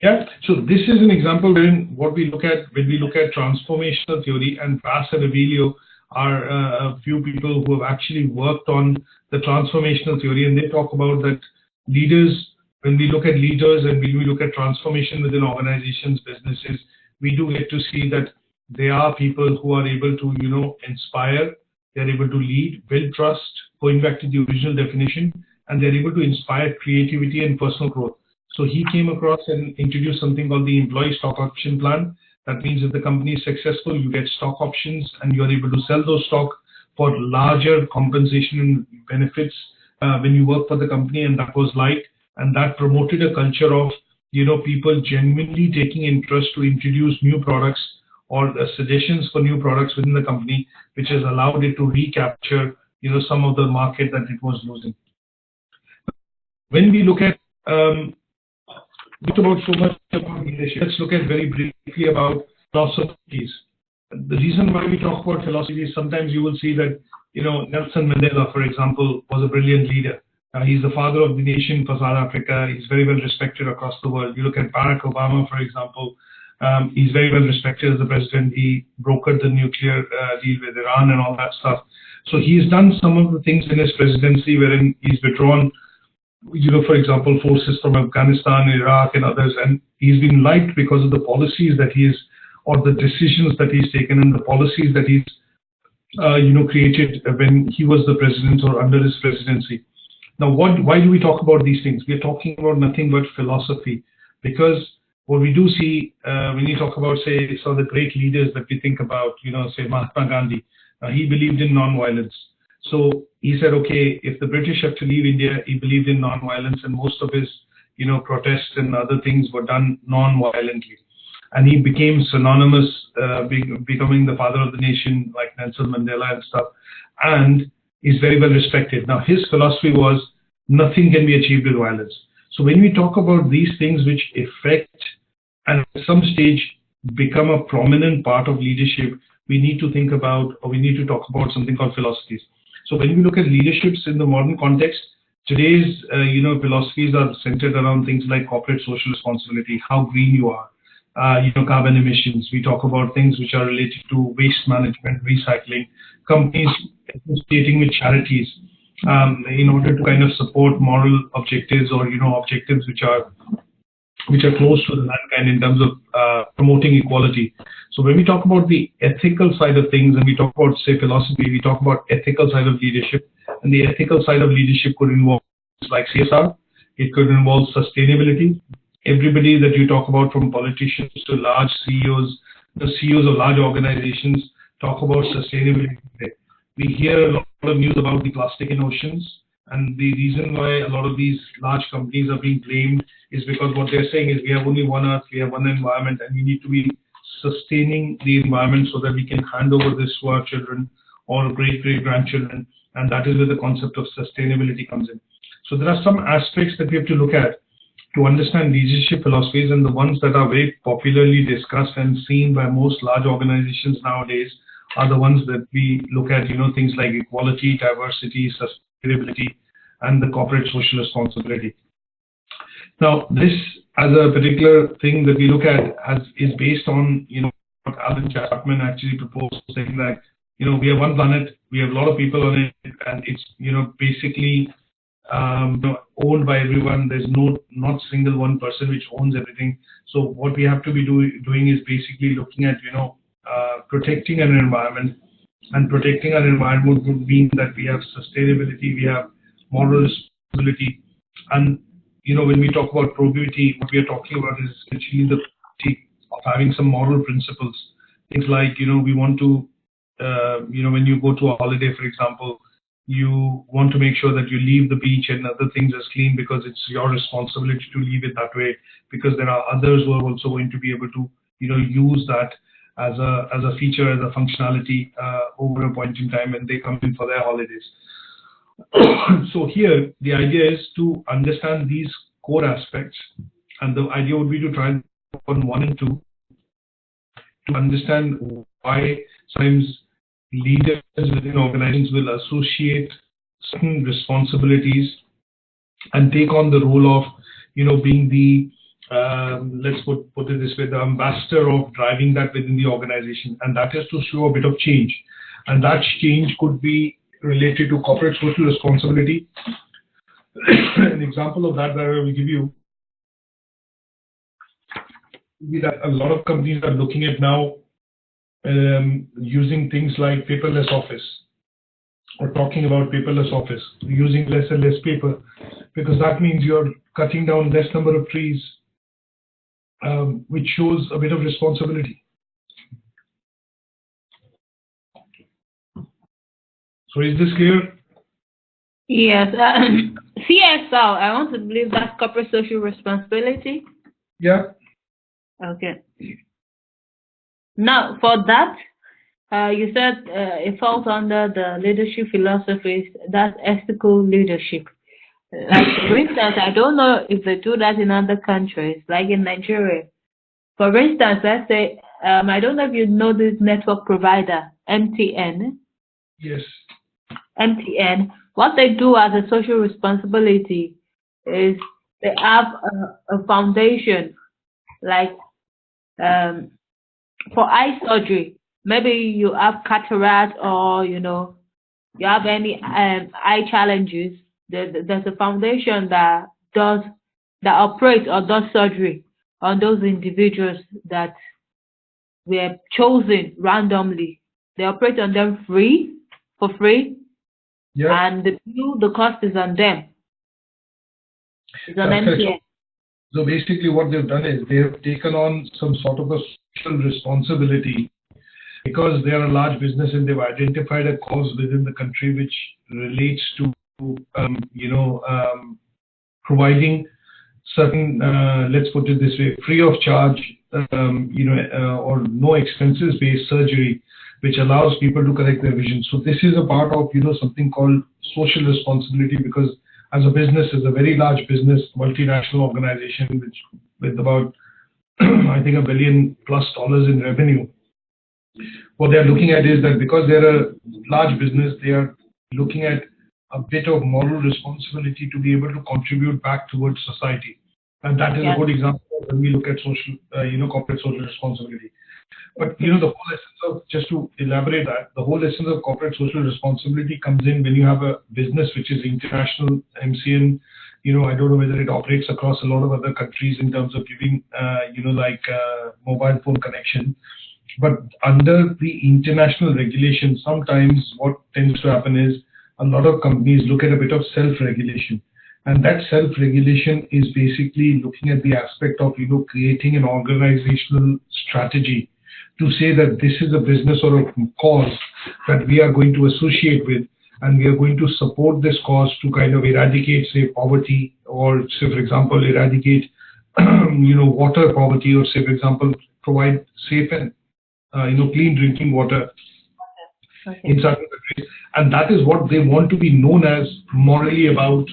Yeah. So this is an example wherein what we look at when we look at transformational theory, and Vas and Aurelio are a few people who have actually worked on the transformational theory, and they talk about that leaders, when we look at leaders and when we look at transformation within organizations, businesses, we do get to see that they are people who are able to, inspire, they're able to lead, build trust, going back to the original definition, and they're able to inspire creativity and personal growth. So he came across and introduced something called the employee stock option plan. That means if the company is successful, you get stock options and you're able to sell those stock for larger compensation and benefits when you work for the company, and that was liked. And that promoted a culture of, people genuinely taking interest to introduce new products or suggestions for new products within the company, which has allowed it to recapture, some of the market that it was losing. When we look at, we talked about so much about leadership. Let's look at very briefly about philosophies. The reason why we talk about philosophy is sometimes you will see that, Nelson Mandela, for example, was a brilliant leader. He's the father of the nation for South Africa. He's very well respected across the world. You look at Barack Obama, for example, he's very well respected as the president. He brokered the nuclear deal with Iran and all that stuff. So he's done some of the things in his presidency wherein he's withdrawn, for example, forces from Afghanistan, Iraq, and others, and he's been liked because of the policies that he's, or the decisions that he's taken and the policies that he's, created when he was the president or under his presidency. Now, why do we talk about these things? We're talking about nothing but philosophy, because what we do see when you talk about, say, some of the great leaders that we think about, say Mahatma Gandhi, he believed in non-violence. So he said, okay, if the British have to leave India, he believed in non-violence, and most of his, protests and other things were done non-violently. And he became synonymous, becoming the father of the nation, like Nelson Mandela and stuff, and is very well respected. Now, his philosophy was nothing can be achieved with violence. So when we talk about these things which affect and at some stage become a prominent part of leadership, we need to think about, or we need to talk about something called philosophies. So when we look at leaderships in the modern context, today's philosophies are centered around things like corporate social responsibility, how green you are, carbon emissions. We talk about things which are related to waste management, recycling, companies associating with charities in order to kind of support moral objectives or objectives which are close to the mankind in terms of promoting equality. So when we talk about the ethical side of things and we talk about, say, philosophy, we talk about ethical side of leadership, and the ethical side of leadership could involve things like CSR, it could involve sustainability. Everybody that you talk about, from politicians to large CEOs, the CEOs of large organizations, talk about sustainability today. We hear a lot of news about the plastic in oceans, and the reason why a lot of these large companies are being blamed is because what they're saying is we have only one earth, we have one environment, and we need to be sustaining the environment so that we can hand over this to our children or great-great-grandchildren, and that is where the concept of sustainability comes in. So there are some aspects that we have to look at to understand leadership philosophies, and the ones that are very popularly discussed and seen by most large organizations nowadays are the ones that we look at, things like equality, diversity, sustainability, and the corporate social responsibility. Now, this as a particular thing that we look at is based on, what Alan Chapman actually proposed, saying that, we have one planet, we have a lot of people on it, and it's, basically owned by everyone. There's not single one person which owns everything. So what we have to be doing is basically looking at, protecting an environment, and protecting our environment would mean that we have sustainability, we have moral responsibility, and when we talk about probity, what we are talking about is actually the probity of having some moral principles. Things like, we want to, when you go to a holiday, for example, you want to make sure that you leave the beach and other things as clean, because it's your responsibility to leave it that way, because there are others who are also going to be able to, use that as a feature, as a functionality over a point in time when they come in for their holidays. So here, the idea is to understand these core aspects, and the idea would be to try on 1 and 2 to understand why sometimes leaders within organizations will associate certain responsibilities and take on the role of, being the, let's put it this way, the ambassador of driving that within the organization, and that is to show a bit of change, and that change could be related to corporate social responsibility. An example of that I will give you is that a lot of companies are looking at now using things like paperless office, or talking about paperless office, using less and less paper, because that means you're cutting down less number of trees, which shows a bit of responsibility. So is this clear? Yes. CSR, I want to believe that's corporate social responsibility. Yeah. Okay. Now, for that, you said it falls under the leadership philosophies, that's ethical leadership. Like, for instance, I don't know if they do that in other countries, like in Nigeria. For instance, let's say, I don't know if you know this network provider, MTN. Yes. MTN, what they do as a social responsibility is they have a foundation, like for eye surgery. Maybe you have cataract, or you have any eye challenges. There's a foundation that operates or does surgery on those individuals that were chosen randomly. They operate on them for free. Yeah. And the cost is on them. It's on MTN. So basically what they've done is they have taken on some sort of a social responsibility, because they are a large business and they've identified a cause within the country which relates to, providing certain, let's put it this way, free of charge, or no expenses based surgery, which allows people to correct their vision. So this is a part of, something called social responsibility, because as a business, is a very large business, multinational organization, which with about, I think, $1 billion+ in revenue. What they're looking at is that because they're a large business, they are looking at a bit of moral responsibility to be able to contribute back towards society. And that is a good example when we look at social, corporate social responsibility. But, the whole essence of, just to elaborate that, the whole essence of corporate social responsibility comes in when you have a business which is international, MCN, I don't know whether it operates across a lot of other countries in terms of giving, mobile phone connection. But under the international regulation, sometimes what tends to happen is a lot of companies look at a bit of self-regulation. And that self-regulation is basically looking at the aspect of, creating an organizational strategy to say that this is a business or a cause that we are going to associate with, and we are going to support this cause to kind of eradicate, say, poverty, or say, for example, eradicate, water poverty, or say, for example, provide safe and, clean drinking water in certain countries. And that is what they want to be known as morally about,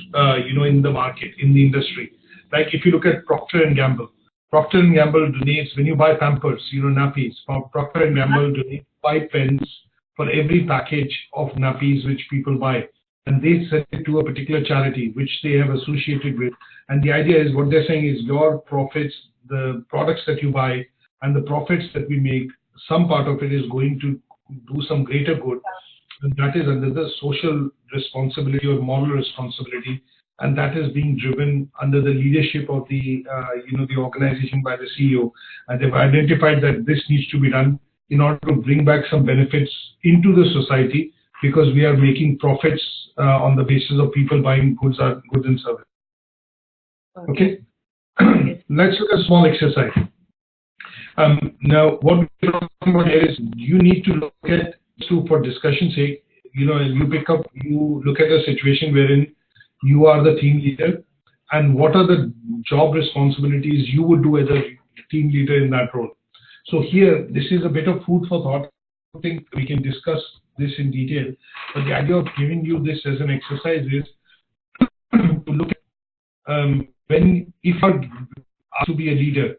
in the market, in the industry. Like if you look at Procter & Gamble. Procter & Gamble donates, when you buy Pampers, nappies, Procter & Gamble donates 5 pence for every package of nappies which people buy. and they send it to a particular charity which they have associated with. And the idea is, what they're saying is, your profits, the products that you buy and the profits that we make, some part of it is going to do some greater good, and that is under the social responsibility or moral responsibility, and that is being driven under the leadership of the the organization by the CEO. And they've identified that this needs to be done in order to bring back some benefits into the society, because we are making profits on the basis of people buying goods and services. Okay. Let's look at a small exercise. Now, what we're talking about here is, you need to look at, for discussion's sake, you look at a situation wherein you are the team leader, and what are the job responsibilities you would do as a team leader in that role. So here, this is a bit of food for thought. I think we can discuss this in detail, but the idea of giving you this as an exercise is to look at if you're asked to be a leader,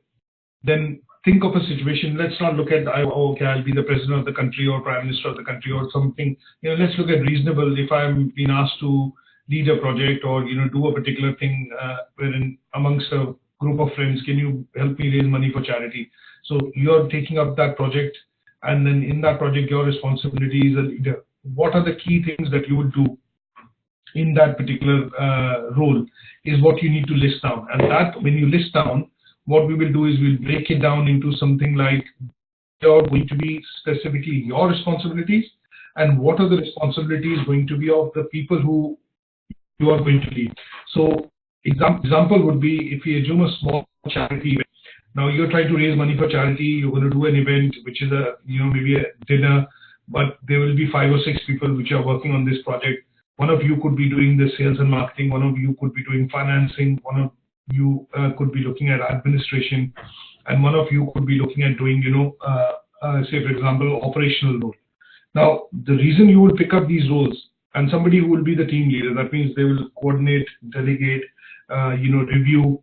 then think of a situation. Let's not look at, okay, I'll be the president of the country or prime minister of the country or something. Let's look at reasonable. If I'm being asked to lead a project or do a particular thing, wherein amongst a group of friends, can you help me raise money for charity? So you're taking up that project, and then in that project, your responsibility is a leader. What are the key things that you would do in that particular role is what you need to list down. And that, when you list down, what we will do is we'll break it down into something like, what are going to be specifically your responsibilities, and what are the responsibilities going to be of the people who you are going to lead. So example would be, if we assume a small charity event. Now you're trying to raise money for charity, you're going to do an event which is maybe a dinner, but there will be 5 or 6 people which are working on this project. One of you could be doing the sales and marketing, one of you could be doing financing, one of you could be looking at administration, and one of you could be looking at doing, say for example, operational role. Now, the reason you will pick up these roles, and somebody who will be the team leader, that means they will coordinate, delegate, review,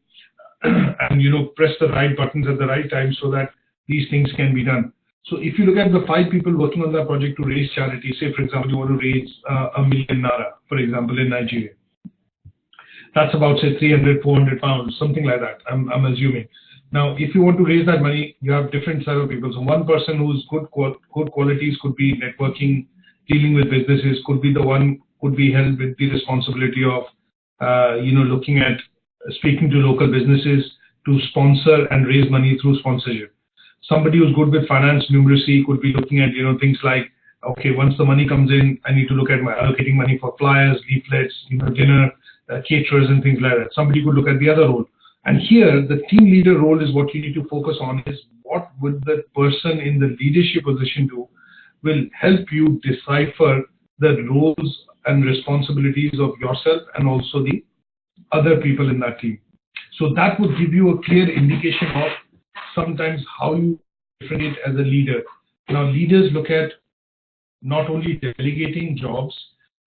and press the right buttons at the right time so that these things can be done. So if you look at the 5 people working on that project to raise charity, say for example you want to raise $1 million naira, for example, in Nigeria. That's about, say, 300, 400 pounds, something like that, I'm assuming. Now, if you want to raise that money, you have different set of people. So one person whose good qualities could be networking, dealing with businesses, could be held with the responsibility of, looking at speaking to local businesses to sponsor and raise money through sponsorship. Somebody who's good with finance numeracy could be looking at, things like, okay, once the money comes in, I need to look at allocating money for flyers, leaflets, dinner, caterers and things like that. Somebody could look at the other role. And here, the team leader role is what you need to focus on, is what would the person in the leadership position do, will help you decipher the roles and responsibilities of yourself and also the other people in that team. So that would give you a clear indication of sometimes how you differentiate as a leader. Now, leaders look at not only delegating jobs,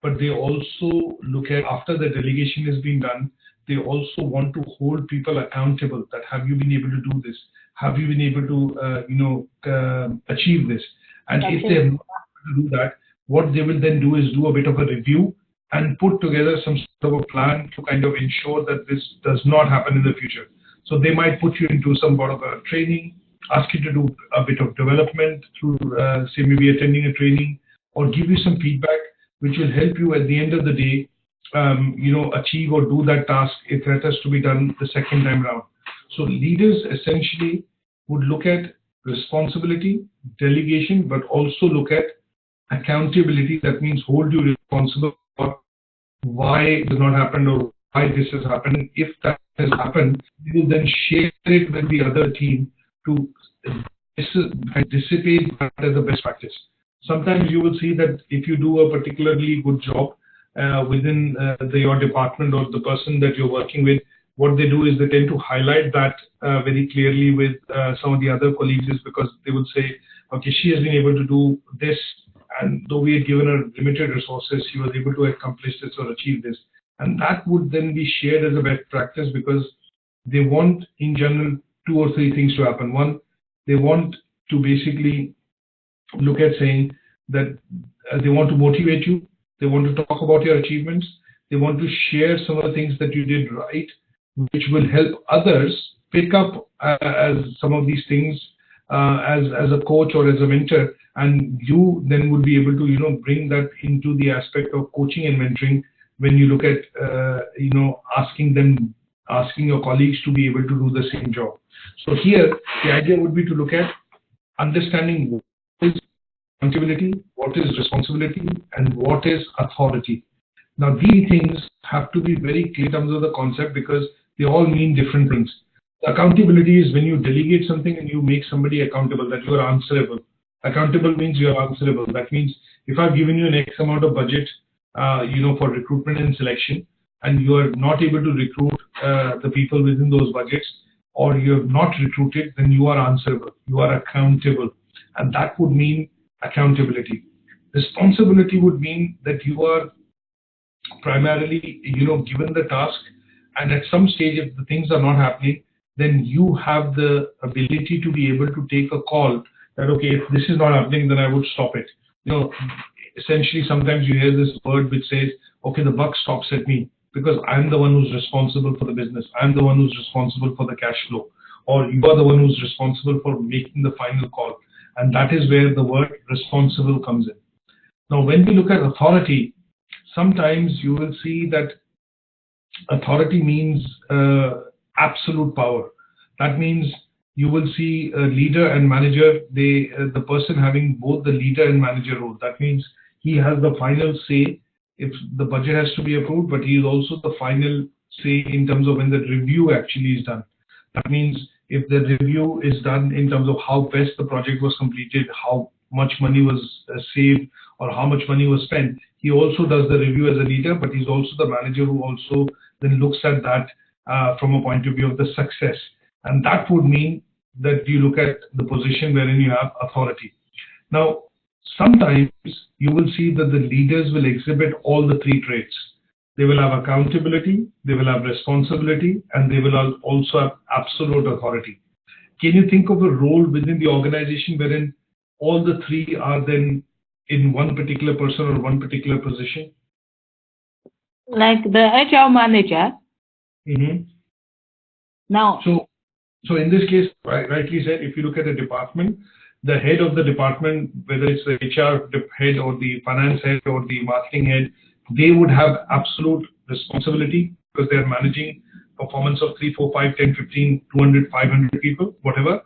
but they also look at, after the delegation is being done, they also want to hold people accountable. That, have you been able to do this? Have you been able to, achieve this? And if they have not been able to do that, what they will then do is do a bit of a review and put together some sort of a plan to kind of ensure that this does not happen in the future. So they might put you into some sort of a training, ask you to do a bit of development through, say, maybe attending a training, or give you some feedback, which will help you at the end of the day, achieve or do that task if that has to be done the second time around. So leaders essentially would look at responsibility, delegation, but also look at accountability. That means hold you responsible for why it has not happened or why this has happened. If that has happened, you will then share it with the other team to dissipate that as a best practice. Sometimes you will see that if you do a particularly good job within your department or the person that you're working with, what they do is they tend to highlight that very clearly with some of the other colleagues, is because they would say, okay, she has been able to do this, and though we had given her limited resources, she was able to accomplish this or achieve this. And that would then be shared as a best practice, because they want, in general, 2 or 3 things to happen. One, they want to basically look at saying that they want to motivate you, They want to talk about your achievements. They want to share some of the things that you did right, which will help others pick up as some of these things as a coach or as a mentor, and you then would be able to bring that into the aspect of coaching and mentoring when you look at asking your colleagues to be able to do the same job. So here the idea would be to look at understanding what is accountability, what is responsibility, and what is authority. Now these things have to be very clear in terms of the concept, because they all mean different things. Accountability is when you delegate something and you make somebody accountable, that you are answerable. Accountable means you are answerable. That means if I've given you an X amount of budget, for recruitment and selection, and you are not able to recruit the people within those budgets, or you have not recruited, then you are answerable. You are accountable, and that would mean accountability. Responsibility would mean that you are primarily, given the task, and at some stage, if the things are not happening, then you have the ability to be able to take a call that, okay, if this is not happening, then I would stop it. Essentially, sometimes you hear this word which says, okay, the buck stops at me, because I'm the one who's responsible for the business. I'm the one who's responsible for the cash flow, or you are the one who's responsible for making the final call. And that is where the word responsible comes in. Now, when we look at authority, sometimes you will see that authority means absolute power. That means you will see a leader and manager, the person having both the leader and manager role. That means he has the final say if the budget has to be approved, but he is also the final say in terms of when the review actually is done. That means if the review is done in terms of how best the project was completed, how much money was saved, or how much money was spent, he also does the review as a leader, but he's also the manager who also then looks at that from a point of view of the success. And that would mean that you look at the position wherein you have authority. Now, sometimes you will see that the leaders will exhibit all the three traits. They will have accountability, they will have responsibility, and they will also have absolute authority. Can you think of a role within the organization wherein all the three are then in one particular person or one particular position? Like the HR manager. Mm-hmm. Now, so in this case, rightly said, if you look at a department, the head of the department, whether it's the HR head or the finance head or the marketing head, they would have absolute responsibility because they are managing performance of 3, 4, 5, 10, 15, 200, 500 people, whatever.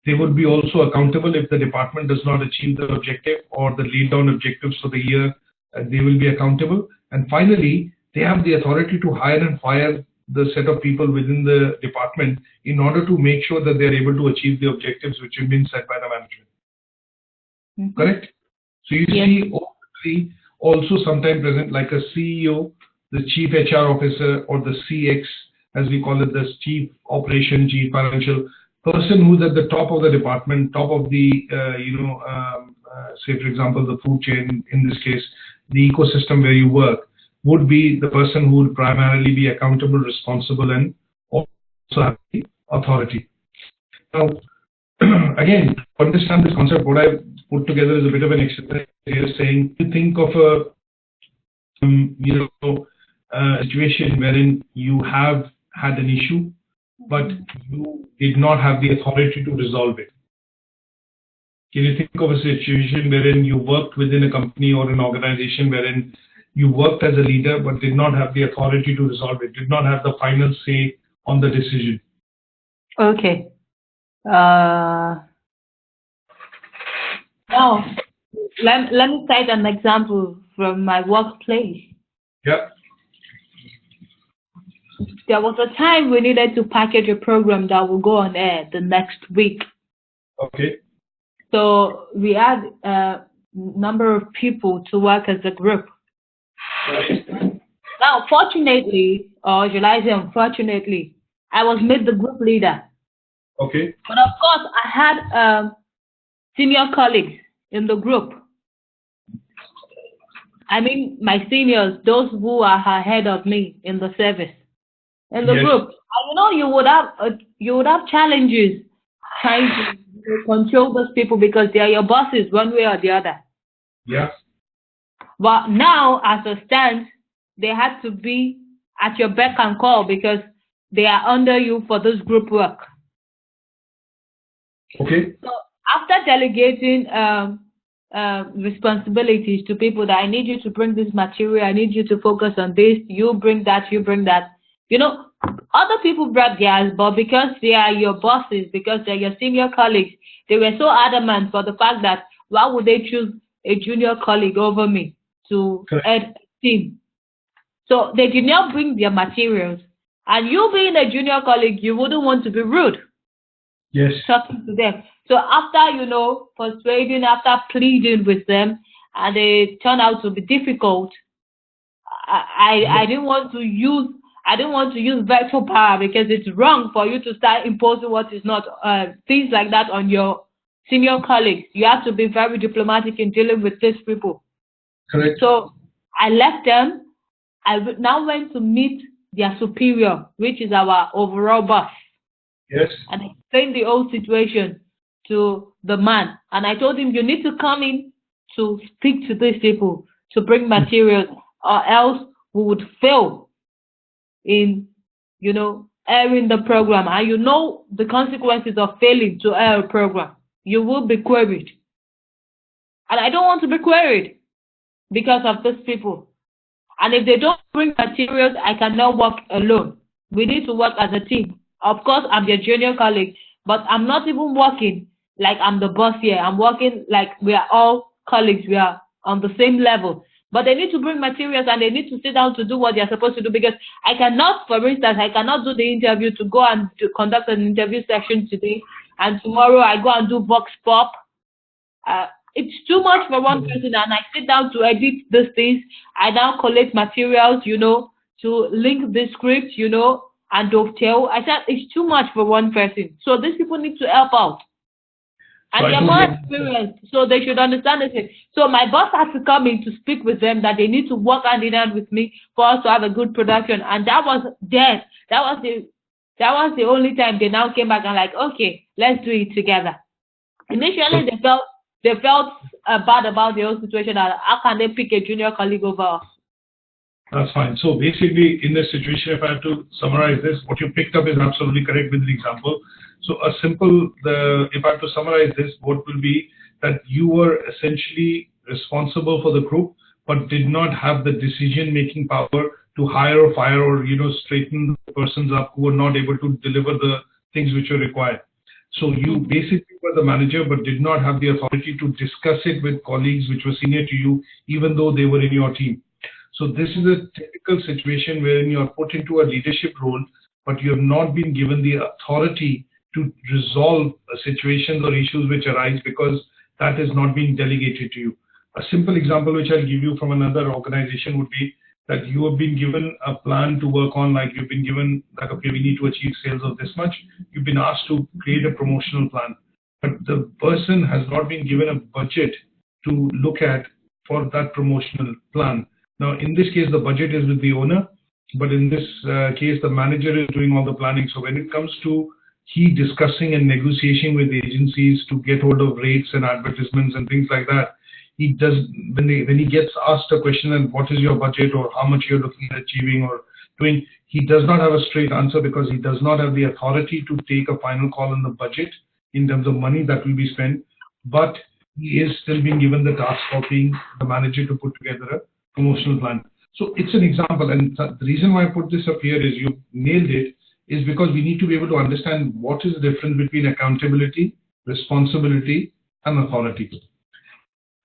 They would be also accountable if the department does not achieve the objective or the laid down objectives for the year. They will be accountable. And finally, they have the authority to hire and fire the set of people within the department in order to make sure that they are able to achieve the objectives which have been set by the management. Mm-hmm. Correct? So you see all three also sometimes present, like a CEO, the chief HR officer, or the CX, as we call it, the chief operation, chief financial person who's at the top of the department, top of the, say for example, the food chain, in this case, the ecosystem where you work, would be the person who would primarily be accountable, responsible, and also have the authority. Now, again, to understand this concept, what I put together is a bit of an exercise here, saying you think of a situation wherein you have had an issue, but you did not have the authority to resolve it. Can you think of a situation wherein you worked within a company or an organization wherein you worked as a leader but did not have the authority to resolve it, did not have the final say on the decision? Okay. Now, let me cite an example from my workplace. Yeah. There was a time we needed to package a program that will go on air the next week. Okay. So we had a number of people to work as a group. Right. Now, fortunately, or should I say unfortunately, I was made the group leader. Okay. But of course, I had senior colleagues in the group. I mean, my seniors, those who are ahead of me in the service, in the group. And you would have challenges trying to control those people because they are your bosses one way or the other. Yeah. But now, as a stand, they had to be at your beck and call because they are under you for this group work. Okay. So after delegating responsibilities to people that I need you to bring this material, I need you to focus on this, you bring that, you bring that. You know, other people brought theirs, but because they are your bosses, because they're your senior colleagues, they were so adamant for the fact that why would they choose a junior colleague over me to head a team? So they did not bring their materials. And you being a junior colleague, you wouldn't want to be rude. Yes. Talking to them. So after, you know, persuading, after pleading with them, and they turned out to be difficult, I didn't want to use veto power because it's wrong for you to start imposing what is not things like that on your senior colleagues. You have to be very diplomatic in dealing with these people. Correct. So I left them. I now went to meet their superior, which is our overall boss. Yes. And I explained the whole situation to the man. And I told him, you need to come in to speak to these people, to bring materials, or else we would fail in, you know, airing the program. And you know the consequences of failing to air a program. You will be queried. And I don't want to be queried because of these people. And if they don't bring materials, I cannot work alone. We need to work as a team. Of course, I'm their junior colleague, but I'm not even working like I'm the boss here. I'm working like we are all colleagues. We are on the same level. But they need to bring materials and they need to sit down to do what they're supposed to do, because I cannot, for instance, I cannot do the interview to go and conduct an interview session today, and tomorrow I go and do vox pop. It's too much for one person, and I sit down to edit these things. I now collect materials, you know, to link the script, you know, and dovetail. I said it's too much for one person. So these people need to help out. And they're more experienced, so they should understand it. So my boss had to come in to speak with them that they need to work hand in hand with me for us to have a good production. And that was dead. That was the only time they now came back and like, okay, let's do it together. Initially, they felt bad about the whole situation. How can they pick a junior colleague over us? That's fine. So basically, in this situation, if I have to summarize this, what you picked up is absolutely correct with the example. So if I have to summarize this, what will be that you were essentially responsible for the group, but did not have the decision-making power to hire or fire or, you know, straighten the persons up who were not able to deliver the things which were required. So you basically were the manager, but did not have the authority to discuss it with colleagues which were senior to you, even though they were in your team. So this is a typical situation wherein you are put into a leadership role, but you have not been given the authority to resolve situations or issues which arise because that is not being delegated to you. A simple example which I'll give you from another organization would be that you have been given a plan to work on, like you've been given, like, okay, we need to achieve sales of this much. You've been asked to create a promotional plan, but the person has not been given a budget to look at for that promotional plan. Now, in this case, the budget is with the owner, but in this case, the manager is doing all the planning. So when it comes to he discussing and negotiating with the agencies to get hold of rates and advertisements and things like that, he does, when he gets asked a question and what is your budget or how much you're looking at achieving or doing, he does not have a straight answer because he does not have the authority to take a final call on the budget in terms of money that will be spent, but he is still being given the task of being the manager to put together a promotional plan. So it's an example, and the reason why I put this up here is you nailed it, is because we need to be able to understand what is the difference between accountability, responsibility, and authority.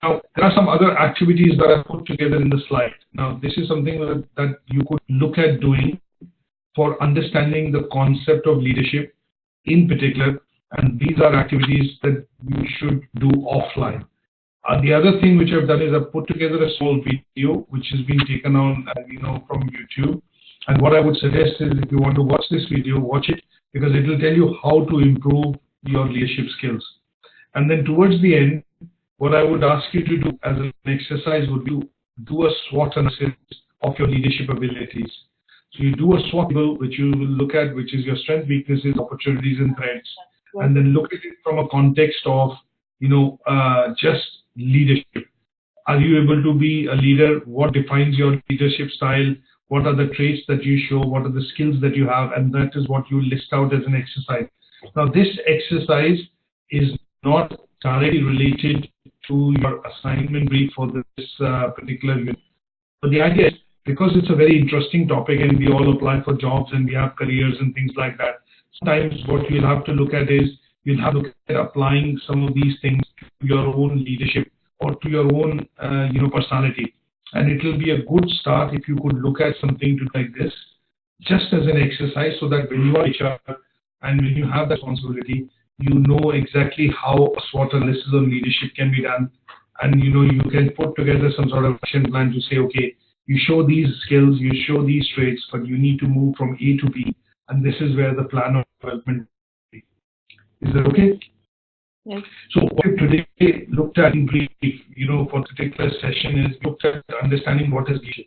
Now, there are some other activities that I put together in the slide. Now, this is something that you could look at doing for understanding the concept of leadership in particular, and these are activities that you should do offline. The other thing which I've done is I've put together a small video which has been taken on, from YouTube. And what I would suggest is if you want to watch this video, watch it, because it will tell you how to improve your leadership skills. And then towards the end, what I would ask you to do as an exercise would be to do a SWOT analysis of your leadership abilities. So you do a SWOT, which you will look at, which is your strengths, weaknesses, opportunities, and threats, and then look at it from a context of, just leadership. Are you able to be a leader? What defines your leadership style? What are the traits that you show? What are the skills that you have? And that is what you list out as an exercise. Now, this exercise is not directly related to your assignment brief for this particular unit. But the idea is, because it's a very interesting topic and we all apply for jobs and we have careers and things like that, sometimes what you'll have to look at is, you'll have to look at applying some of these things to your own leadership or to your own personality. And it will be a good start if you could look at something like this just as an exercise, so that when you are HR and when you have that responsibility, you know exactly how a SWOT analysis on leadership can be done. And you can put together some sort of action plan to say, okay, you show these skills, you show these traits, but you need to move from A to B, and this is where the plan of development is. Is that okay? Yes. So what we today looked at in brief, for the particular session, is looked at understanding what is leadership.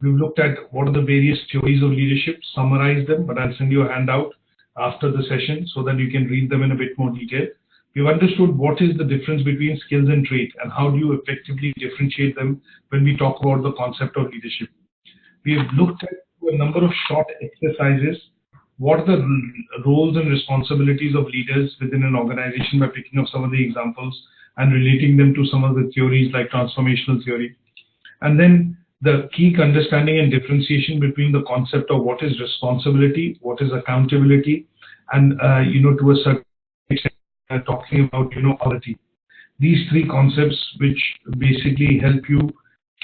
We've looked at what are the various theories of leadership, summarized them, but I'll send you a handout after the session so that you can read them in a bit more detail. We've understood what is the difference between skills and trait and how do you effectively differentiate them when we talk about the concept of leadership. We have looked at a number of short exercises. What are the roles and responsibilities of leaders within an organization by picking up some of the examples and relating them to some of the theories like transformational theory. And then the key understanding and differentiation between the concept of what is responsibility, what is accountability, and to a certain extent talking about quality. These three concepts which basically help you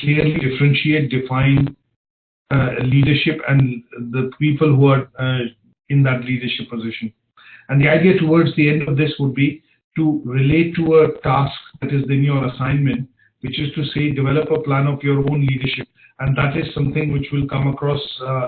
clearly differentiate, define leadership and the people who are in that leadership position. And the idea towards the end of this would be to relate to a task that is in your assignment, which is to say develop a plan of your own leadership. And that is something which will come across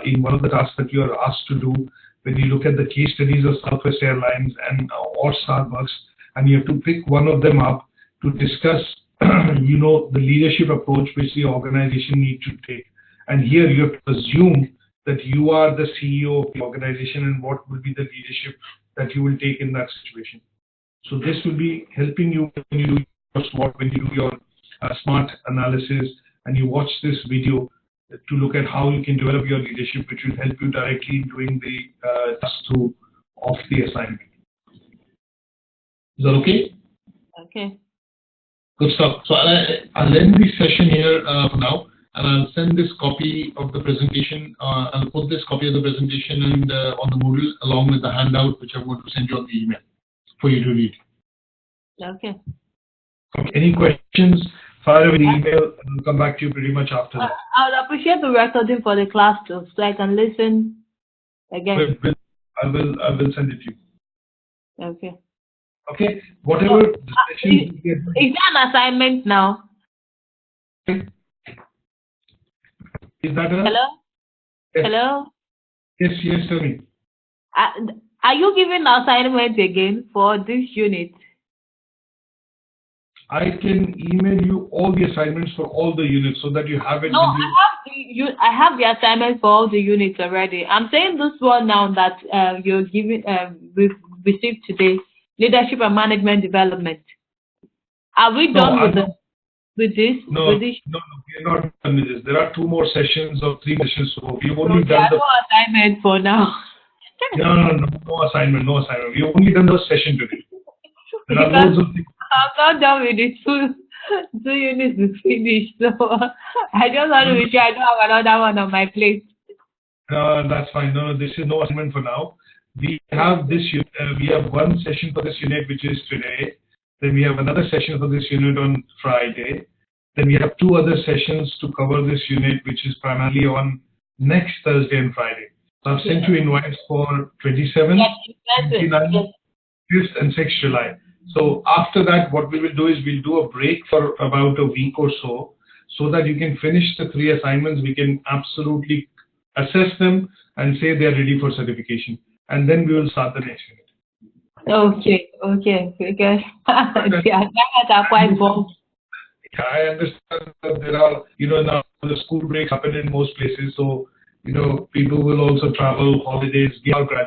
in one of the tasks that you are asked to do when you look at the case studies of Southwest Airlines and or Starbucks, and you have to pick one of them up to discuss the leadership approach which the organization needs to take. And here you have to assume that you are the CEO of the organization and what will be the leadership that you will take in that situation. So this will be helping you when you do your SWOT, when you do your SMART analysis, and you watch this video to look at how you can develop your leadership, which will help you directly in doing the task of the assignment. Is that okay? Okay. Good stuff. So I'll end this session here for now, and I'll send this copy of the presentation. I'll put this copy of the presentation on the Moodle along with the handout, which I'm going to send you on the email for you to read. Okay. Any questions? Fire away the email, and I'll come back to you pretty much after that. I would appreciate the recording for the class too, so I can listen again. I will send it to you. Okay. Okay. Whatever the session Is that an assignment now? Is that a? Hello? Yes. Hello? Yes, tell me. Are you giving the assignment again for this unit? I can email you all the assignments for all the units so that you have it. No, I have the assignment for all the units already. I'm saying this one now that you're giving, we've received today, leadership and management development. Are we done with this? No, we're not done with this. There are 2 more sessions or 3 sessions. So we've only done no assignment for now. No assignment. We've only done the session today. There are loads of things. I'm not done with the 2 units to finish, so I just want to be sure I don't have another one on my plate. That's fine. No, this is no assignment for now. We have this. We have 1 session for this unit, which is today. Then we have another session for this unit on Friday. Then we have 2 other sessions to cover this unit, which is primarily on next Thursday and Friday. So I've sent you invites for 27th, 29th, 5th, and 6th July. So after that, what we will do is we'll do a break for about a week or so that you can finish the 3 assignments. We can absolutely assess them and say they are ready for certification. And then we will start the next unit. Okay. Because the assignments are quite bold. I understand that there are, now the school breaks happen in most places. So, people will also travel, holidays, we are graduates.